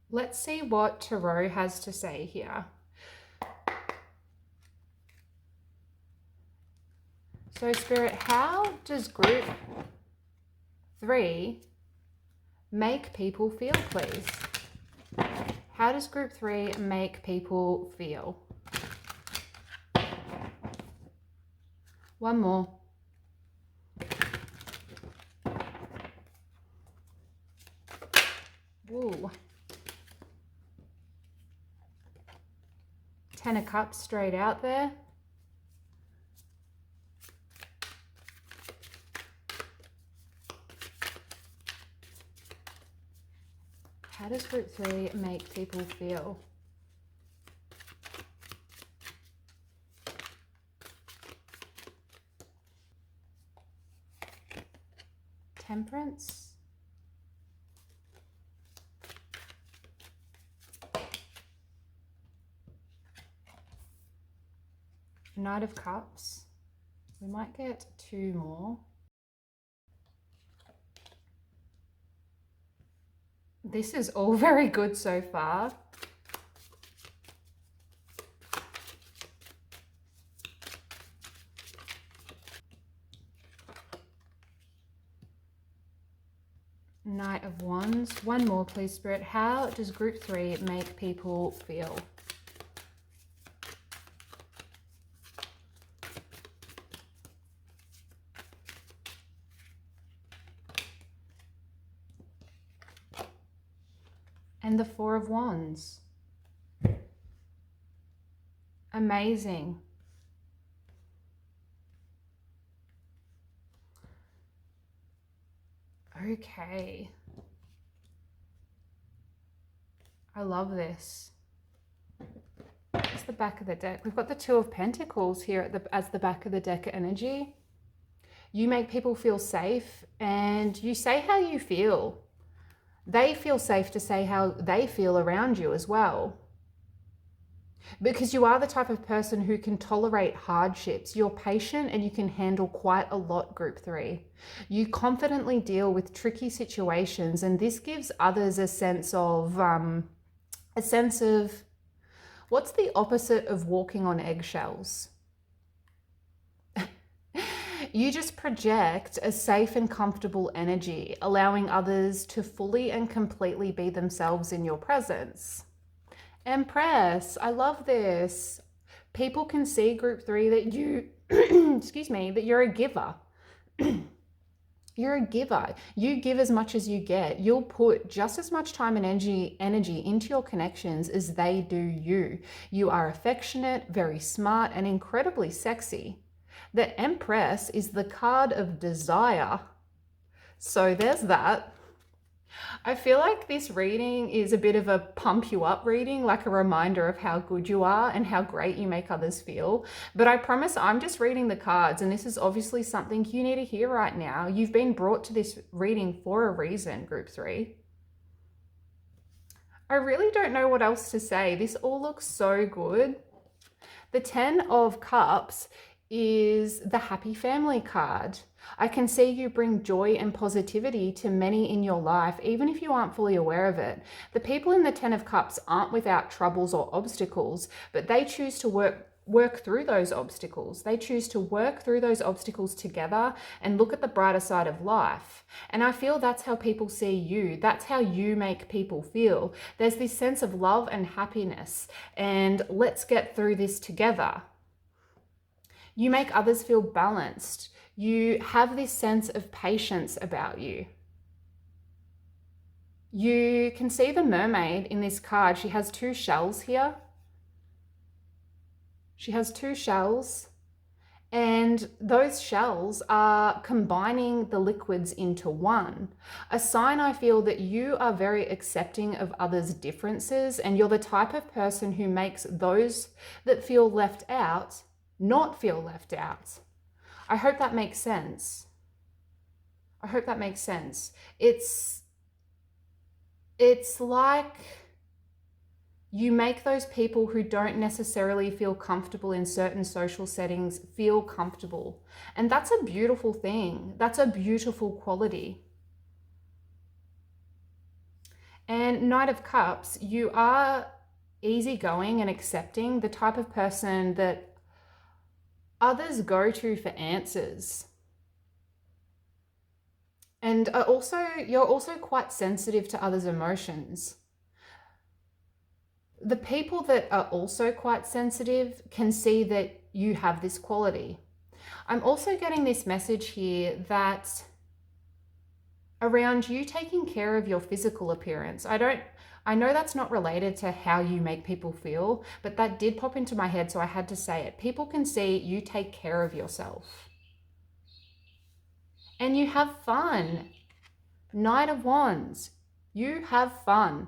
S1: Let's see what Tarot has to say here. So Spirit, how does group 3 make people feel, please? How does group 3 make people feel? One more. Woo. 10 of Cups straight out there. How does group 3 make people feel? Temperance. Knight of Cups. We might get 2 more. This is all very good so far. Knight of Wands. One more, please, Spirit. How does group 3 make people feel? And the 4 of Wands. Amazing. Okay. I love this. It's the back of the deck. We've got the 2 of Pentacles here as the back of the deck energy. You make people feel safe and you say how you feel. They feel safe to say how they feel around you as well. Because you are the type of person who can tolerate hardships. You're patient and you can handle quite a lot, group 3. You confidently deal with tricky situations, and this gives others a sense of, what's the opposite of walking on eggshells? You just project a safe and comfortable energy, allowing others to fully and completely be themselves in your presence. Empress, I love this. People can see, group 3, that you, excuse me, that you're a giver. You're a giver. You give as much as you get. You'll put just as much time and energy into your connections as they do you. You are affectionate, very smart, and incredibly sexy. The Empress is the card of desire. So there's that. I feel like this reading is a bit of a pump you up reading, like a reminder of how good you are and how great you make others feel. But I promise I'm just reading the cards, and this is obviously something you need to hear right now. You've been brought to this reading for a reason, group 3. I really don't know what else to say. This all looks so good. The 10 of Cups is the happy family card. I can see you bring joy and positivity to many in your life, even if you aren't fully aware of it. The people in the 10 of Cups aren't without troubles or obstacles, but they choose to work work through those obstacles. They choose to work through those obstacles together and look at the brighter side of life. And I feel that's how people see you. That's how you make people feel. There's this sense of love and happiness, and let's get through this together. You make others feel balanced. You have this sense of patience about you. You can see the mermaid in this card. She has two shells here. She has two shells, and those shells are combining the liquids into one. A sign, I feel, that you are very accepting of others' differences, and you're the type of person who makes those that feel left out not feel left out. I hope that makes sense. I hope that makes sense. It's like you make those people who don't necessarily feel comfortable in certain social settings feel comfortable. And that's a beautiful thing. That's a beautiful quality. And Knight of Cups, you are easygoing and accepting, the type of person that others go to for answers. And you're also quite sensitive to others' emotions. The people that are also quite sensitive can see that you have this quality. I'm also getting this message here that around you taking care of your physical appearance. I know that's not related to how you make people feel, but that did pop into my head, so I had to say it. People can see you take care of yourself. And you have fun. Knight of Wands, you have fun.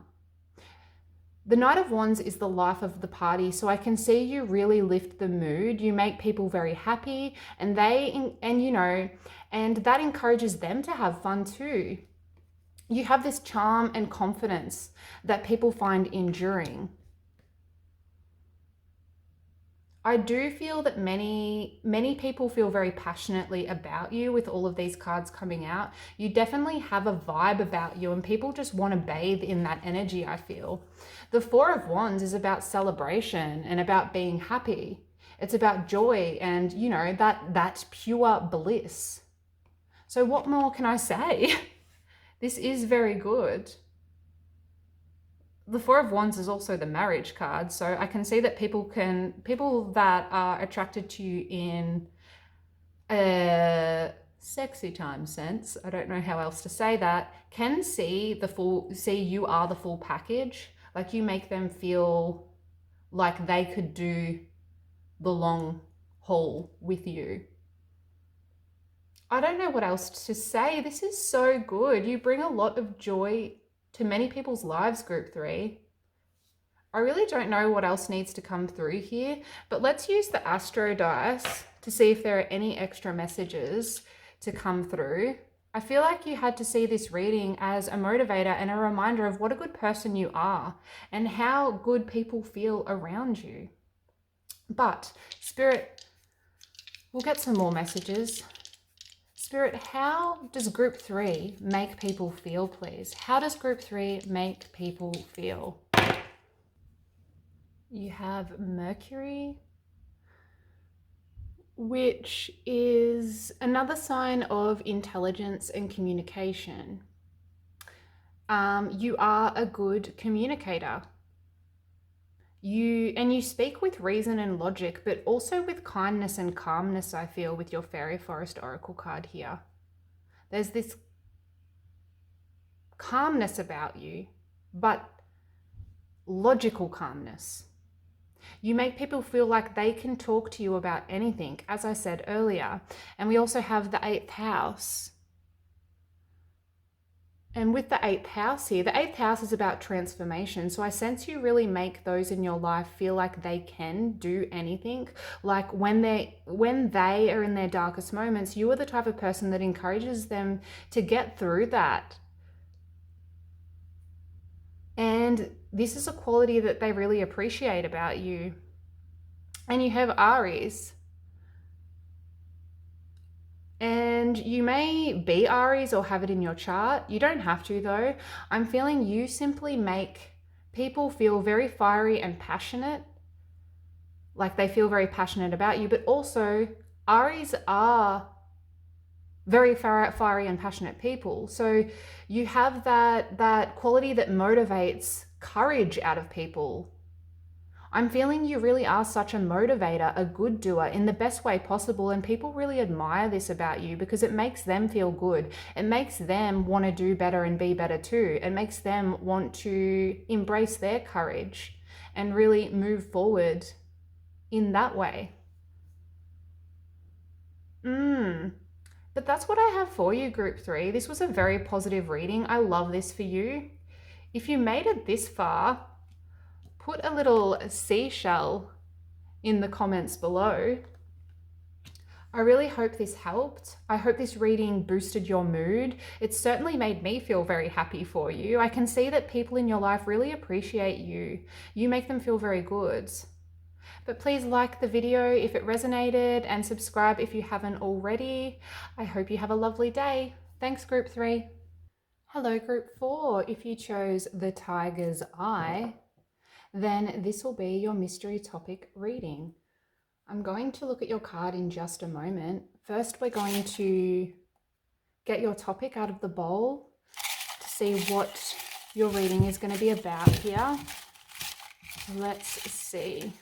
S1: The Knight of Wands is the life of the party, so I can see you really lift the mood. You make people very happy, and that encourages them to have fun too. You have this charm and confidence that people find enduring. I do feel that many people feel very passionately about you with all of these cards coming out. You definitely have a vibe about you, and people just want to bathe in that energy, I feel. The Four of Wands is about celebration and about being happy. It's about joy and, that pure bliss. So what more can I say? This is very good. The Four of Wands is also the marriage card, so I can see that people that are attracted to you in a sexy time sense, I don't know how else to say that, can see you are the full package. Like, you make them feel like they could do the long haul with you. I don't know what else to say. This is so good. You bring a lot of joy to many people's lives, Group 3. I really don't know what else needs to come through here, but let's use the Astro dice to see if there are any extra messages to come through. I feel like you had to see this reading as a motivator and a reminder of what a good person you are and how good people feel around you. But Spirit, we'll get some more messages. Spirit, how does Group 3 make people feel, please? How does Group 3 make people feel? You have Mercury, which is another sign of intelligence and communication. You are a good communicator. You speak with reason and logic, but also with kindness and calmness, I feel, with your Fairy Forest Oracle card here. There's this calmness about you, but logical calmness. You make people feel like they can talk to you about anything, as I said earlier. And we also have the 8th house. And with the 8th house here, the 8th house is about transformation. So I sense you really make those in your life feel like they can do anything. Like when they are in their darkest moments, you are the type of person that encourages them to get through that. And this is a quality that they really appreciate about you. And you have Aries. And you may be Aries or have it in your chart. You don't have to though. I'm feeling you simply make people feel very fiery and passionate. Like they feel very passionate about you, but also Aries are very fiery and passionate people. So you have that quality that motivates courage out of people. I'm feeling you really are such a motivator, a good doer in the best way possible, and people really admire this about you because it makes them feel good. It makes them want to do better and be better too. It makes them want to embrace their courage and really move forward in that way. But that's what I have for you, Group 3. This was a very positive reading. I love this for you. If you made it this far, put a little seashell in the comments below. I really hope this helped. I hope this reading boosted your mood. It certainly made me feel very happy for you. I can see that people in your life really appreciate you. You make them feel very good. But please like the video if it resonated and subscribe if you haven't already. I hope you have a lovely day. Thanks, Group 3. Hello, Group 4. If you chose the Tiger's Eye, then this will be your mystery topic reading. I'm going to look at your card in just a moment. First, we're going to get your topic out of the bowl to see what your reading is going to be about here. Let's see.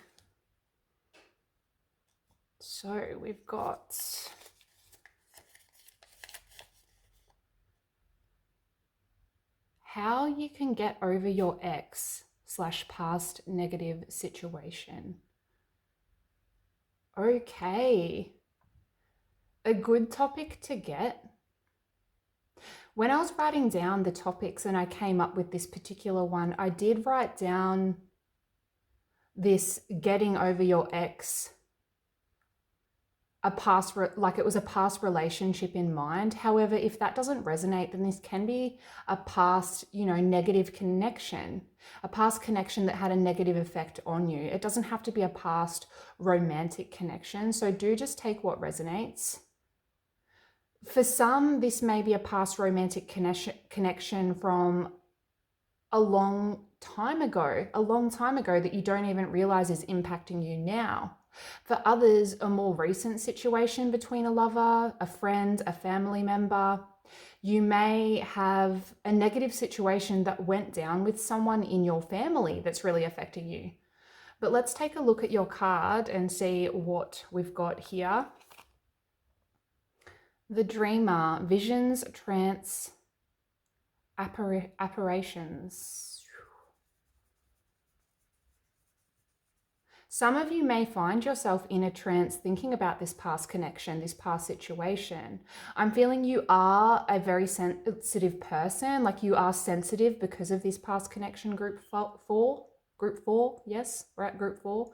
S1: So we've got how you can get over your ex/past negative situation. Okay, a good topic to get. When I was writing down the topics and I came up with this particular one, I did write down this getting over your ex, like it was a past relationship in mind. However, if that doesn't resonate, then this can be a past, negative connection, a past connection that had a negative effect on you. It doesn't have to be a past romantic connection. So do just take what resonates. For some, this may be a past romantic connection from a long time ago that you don't even realize is impacting you now. For others, a more recent situation between a lover, a friend, a family member. You may have a negative situation that went down with someone in your family that's really affecting you. But let's take a look at your card and see what we've got here. The Dreamer, visions, trance, apparitions. Some of you may find yourself in a trance thinking about this past connection, this past situation. I'm feeling you are a very sensitive person, like you are sensitive because of this past connection, Group 4, yes, we're at Group 4.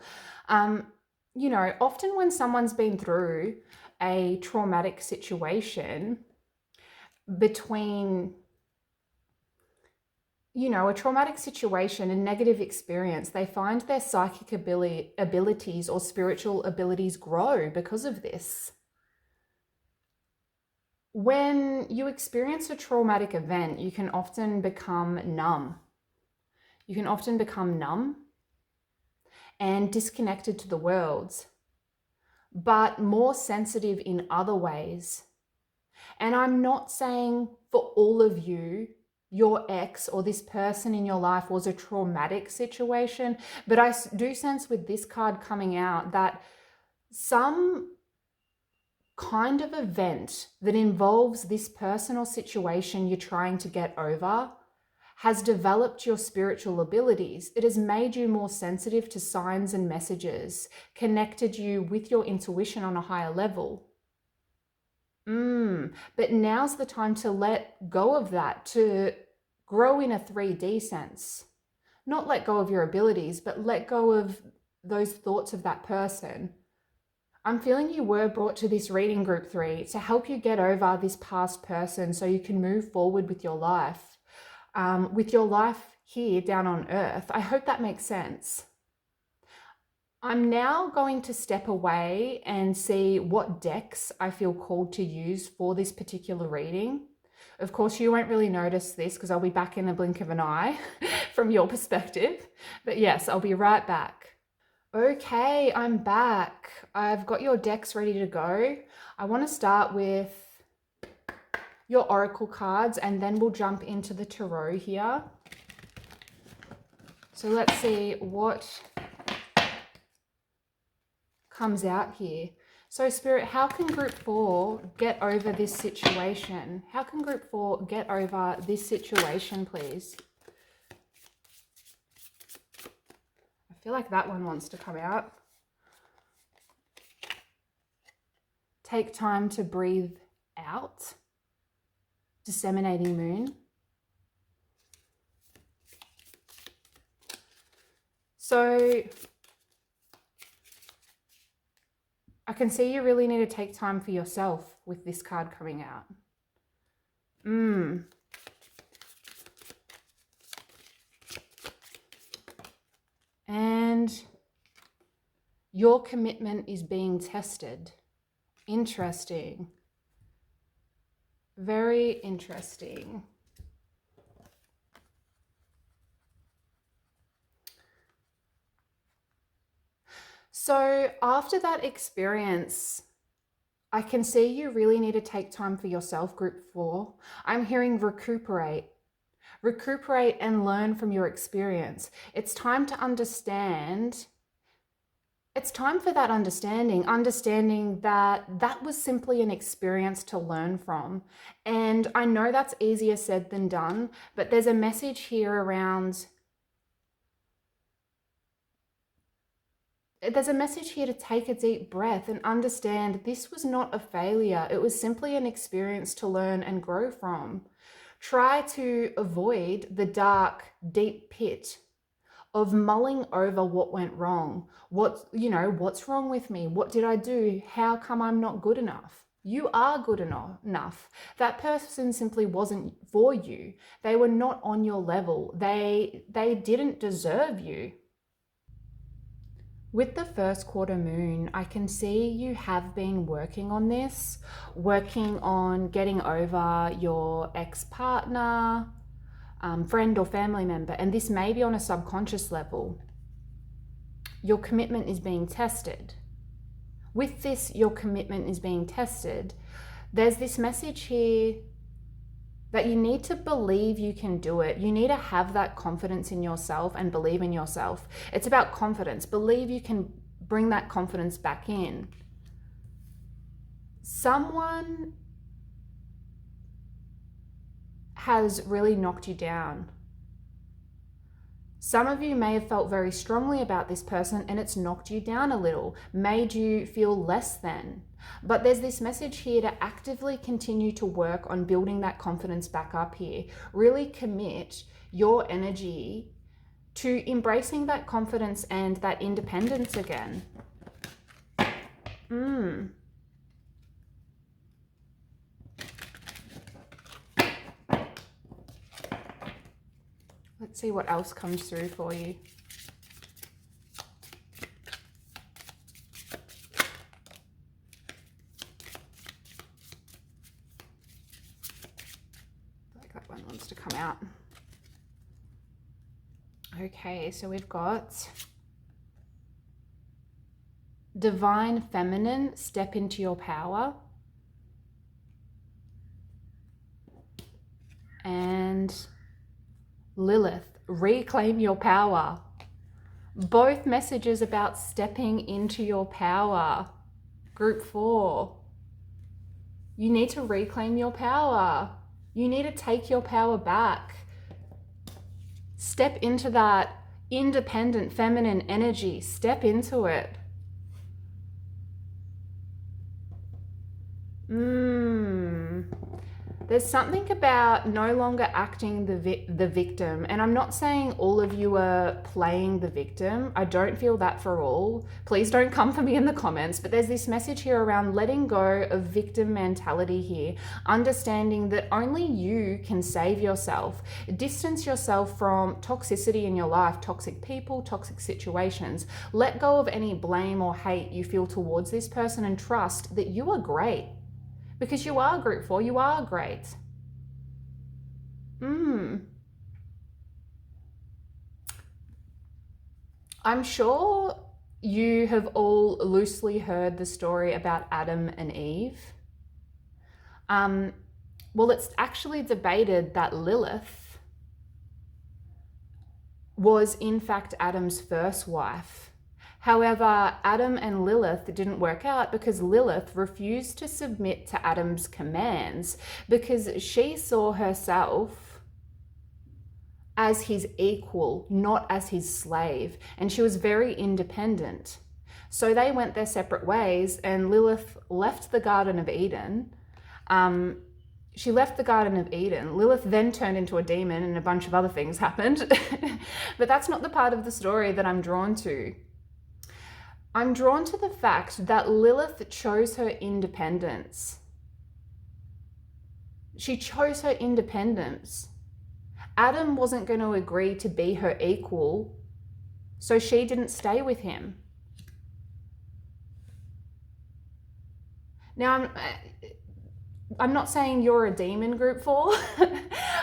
S1: Often when someone's been through a traumatic situation between a traumatic situation, a negative experience, they find their psychic abilities or spiritual abilities grow because of this. When you experience a traumatic event, you can often become numb. You can often become numb and disconnected to the world, but more sensitive in other ways. And I'm not saying for all of you, your ex or this person in your life was a traumatic situation, but I do sense with this card coming out that some kind of event that involves this personal situation you're trying to get over has developed your spiritual abilities. It has made you more sensitive to signs and messages, connected you with your intuition on a higher level. But now's the time to let go of that, to grow in a 3D sense. Not let go of your abilities, but let go of those thoughts of that person. I'm feeling you were brought to this reading, Group 3, to help you get over this past person so you can move forward with your life here down on earth. I hope that makes sense. I'm now going to step away and see what decks I feel called to use for this particular reading. Of course, you won't really notice this because I'll be back in the blink of an eye from your perspective. But yes, I'll be right back. Okay, I'm back. I've got your decks ready to go. I want to start with your oracle cards and then we'll jump into the tarot here. So let's see what comes out here. So Spirit, how can group 4 get over this situation? How can group 4 get over this situation, please? I feel like that one wants to come out. Take time to breathe out. Disseminating moon. So I can see you really need to take time for yourself with this card coming out. And your commitment is being tested. Interesting. Very interesting. So after that experience, I can see you really need to take time for yourself, group 4. I'm hearing recuperate. Recuperate and learn from your experience. It's time to understand. It's time for that understanding that that was simply an experience to learn from. And I know that's easier said than done, but there's a message here around, there's a message here to take a deep breath and understand this was not a failure. It was simply an experience to learn and grow from. Try to avoid the dark, deep pit of mulling over what went wrong. What's wrong with me? What did I do? How come I'm not good enough? You are good enough. That person simply wasn't for you. They were not on your level. They didn't deserve you. With the first quarter moon, I can see you have been working on this, working on getting over your ex-partner, friend or family member, and this may be on a subconscious level. Your commitment is being tested. With this, your commitment is being tested. There's this message here that you need to believe you can do it. You need to have that confidence in yourself and believe in yourself. It's about confidence. Believe you can bring that confidence back in. Someone has really knocked you down. Some of you may have felt very strongly about this person and it's knocked you down a little, made you feel less than. But there's this message here to actively continue to work on building that confidence back up here. Really commit your energy to embracing that confidence and that independence again. Let's see what else comes through for you. Like that one wants to come out. Okay, so we've got Divine Feminine, step into your power. And Lilith, reclaim your power. Both messages about stepping into your power. Group 4. You need to reclaim your power. You need to take your power back. Step into that independent feminine energy. Step into it. There's something about no longer acting the victim. And I'm not saying all of you are playing the victim. I don't feel that for all. Please don't come for me in the comments. But there's this message here around letting go of victim mentality here. Understanding that only you can save yourself. Distance yourself from toxicity in your life, toxic people, toxic situations. Let go of any blame or hate you feel towards this person and trust that you are great. Because you are group 4, you are great. I'm sure you have all loosely heard the story about Adam and Eve. Well, it's actually debated that Lilith was in fact Adam's first wife. However, Adam and Lilith didn't work out because Lilith refused to submit to Adam's commands because she saw herself as his equal, not as his slave, and she was very independent. So they went their separate ways, and Lilith left the Garden of Eden. She left the Garden of Eden. Lilith then turned into a demon and a bunch of other things happened. But that's not the part of the story that I'm drawn to. I'm drawn to the fact that Lilith chose her independence. She chose her independence. Adam wasn't going to agree to be her equal, so she didn't stay with him. Now, I'm not saying you're a demon, group 4.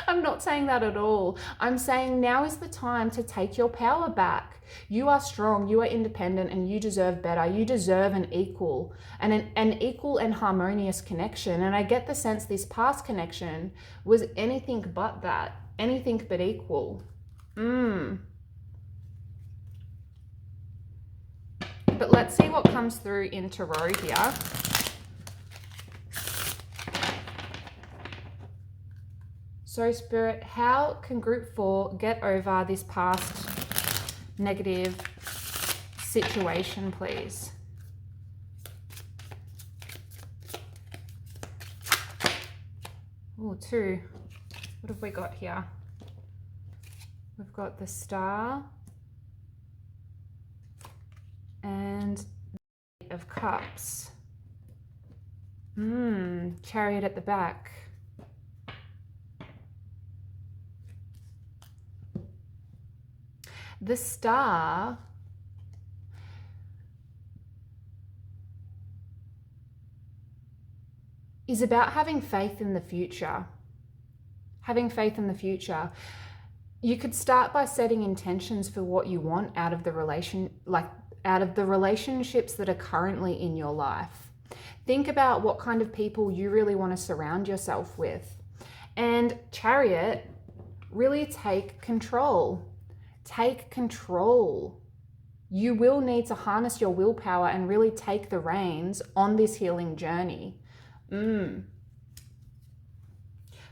S1: I'm not saying that at all. I'm saying now is the time to take your power back. You are strong, you are independent, and you deserve better. You deserve an equal and an equal and harmonious connection. And I get the sense this past connection was anything but that, anything but equal. But let's see what comes through in Tarot here. So Spirit, how can group 4 get over this past negative situation, please? Oh, 2. What have we got here? We've got the Star and the Eight of Cups. Chariot at the back. The Star is about having faith in the future. Having faith in the future. You could start by setting intentions for what you want out of the relationships that are currently in your life. Think about what kind of people you really want to surround yourself with. And Chariot, really take control. Take control. You will need to harness your willpower and really take the reins on this healing journey.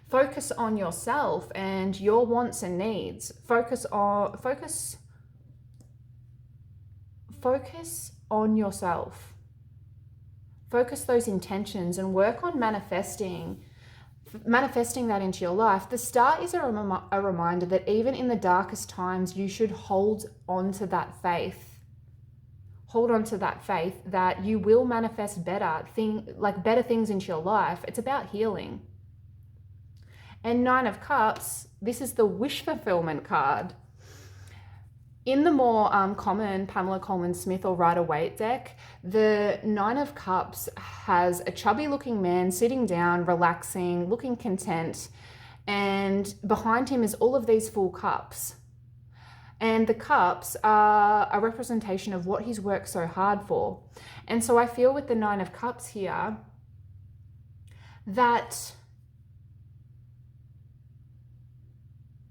S1: Focus on yourself and your wants and needs. Focus on yourself. Focus those intentions and work on manifesting that into your life. The Star is a reminder that even in the darkest times, you should hold on to that faith. Hold on to that faith that you will manifest better things into your life. It's about healing. And 9 of Cups, this is the wish fulfillment card. In the more common Pamela Coleman-Smith or Rider-Waite deck, the 9 of Cups has a chubby-looking man sitting down, relaxing, looking content, and behind him is all of these full cups. And the cups are a representation of what he's worked so hard for. And so I feel with the 9 of Cups here that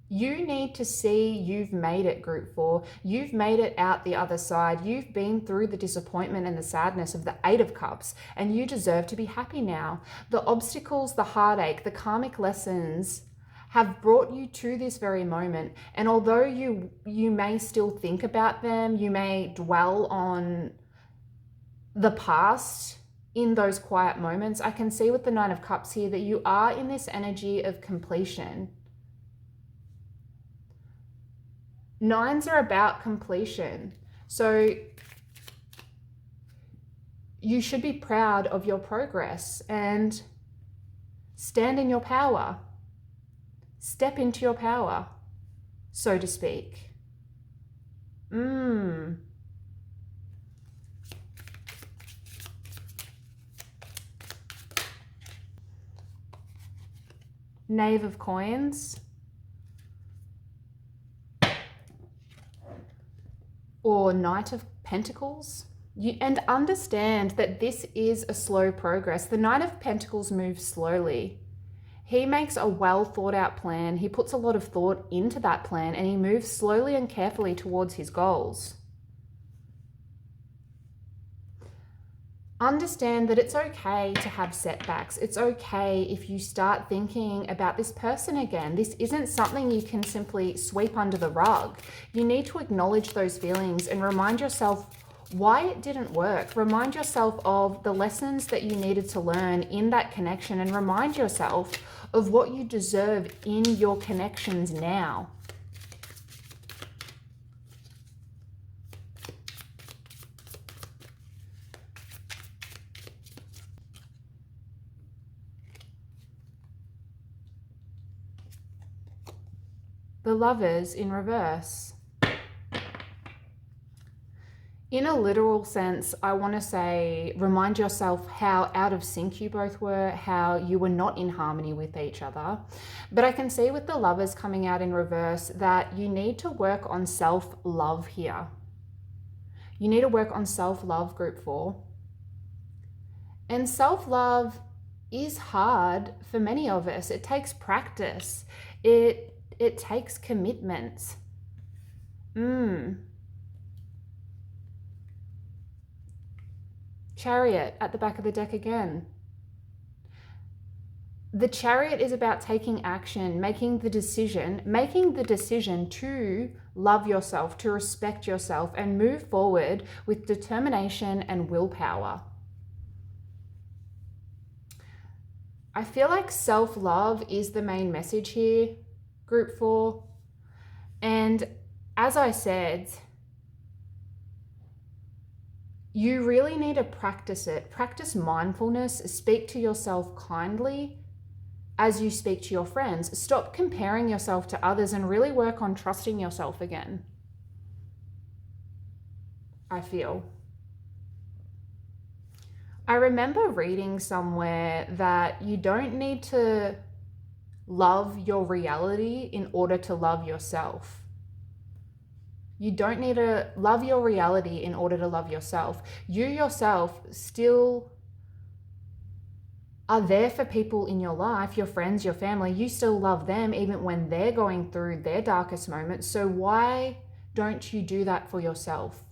S1: you need to see you've made it, group 4. You've made it out the other side. You've been through the disappointment and the sadness of the 8 of Cups, and you deserve to be happy now. The obstacles, the heartache, the karmic lessons have brought you to this very moment. And although you may still think about them, you may dwell on the past in those quiet moments, I can see with the 9 of Cups here that you are in this energy of completion. 9s are about completion. So you should be proud of your progress and stand in your power. Step into your power, so to speak. Knave of Coins. Or Knight of Pentacles. And understand that this is a slow progress. The Knight of Pentacles moves slowly. He makes a well thought out plan. He puts a lot of thought into that plan and he moves slowly and carefully towards his goals. Understand that it's okay to have setbacks. It's okay if you start thinking about this person again. This isn't something you can simply sweep under the rug. You need to acknowledge those feelings and remind yourself why it didn't work. Remind yourself of the lessons that you needed to learn in that connection and remind yourself of what you deserve in your connections now. The Lovers in reverse. In a literal sense, I want to say, remind yourself how out of sync you both were, how you were not in harmony with each other. But I can see with the Lovers coming out in reverse that you need to work on self-love here. You need to work on self-love, group 4. And self-love is hard for many of us. It takes practice. It takes commitment. Chariot at the back of the deck again. The Chariot is about taking action, making the decision to love yourself, to respect yourself, and move forward with determination and willpower. I feel like self-love is the main message here, group 4. And as I said, you really need to practice it. Practice mindfulness. Speak to yourself kindly as you speak to your friends. Stop comparing yourself to others and really work on trusting yourself again. I feel. I remember reading somewhere that you don't need to love your reality in order to love yourself. You don't need to love your reality in order to love yourself. You yourself still are there for people in your life, your friends, your family. You still love them even when they're going through their darkest moments. So why don't you do that for yourself?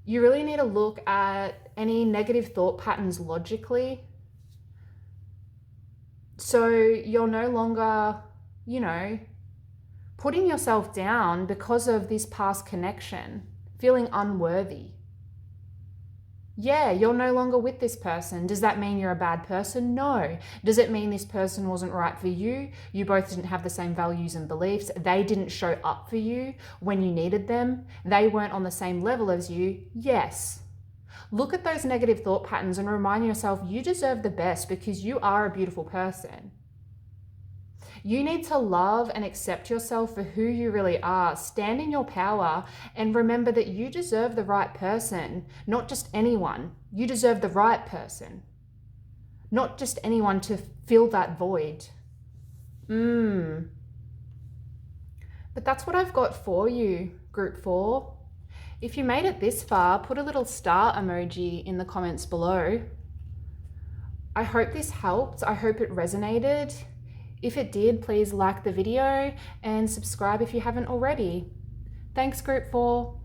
S1: You really need to look at any negative thought patterns logically. So you're no longer, putting yourself down because of this past connection, feeling unworthy. Yeah, you're no longer with this person. Does that mean you're a bad person? No. Does it mean this person wasn't right for you? You both didn't have the same values and beliefs. They didn't show up for you when you needed them. They weren't on the same level as you. Yes. Look at those negative thought patterns and remind yourself you deserve the best because you are a beautiful person. You need to love and accept yourself for who you really are. Stand in your power and remember that you deserve the right person, not just anyone. You deserve the right person, not just anyone to fill that void. But that's what I've got for you, group 4. If you made it this far, put a little star emoji in the comments below. I hope this helped. I hope it resonated. If it did, please like the video and subscribe if you haven't already. Thanks, group 4.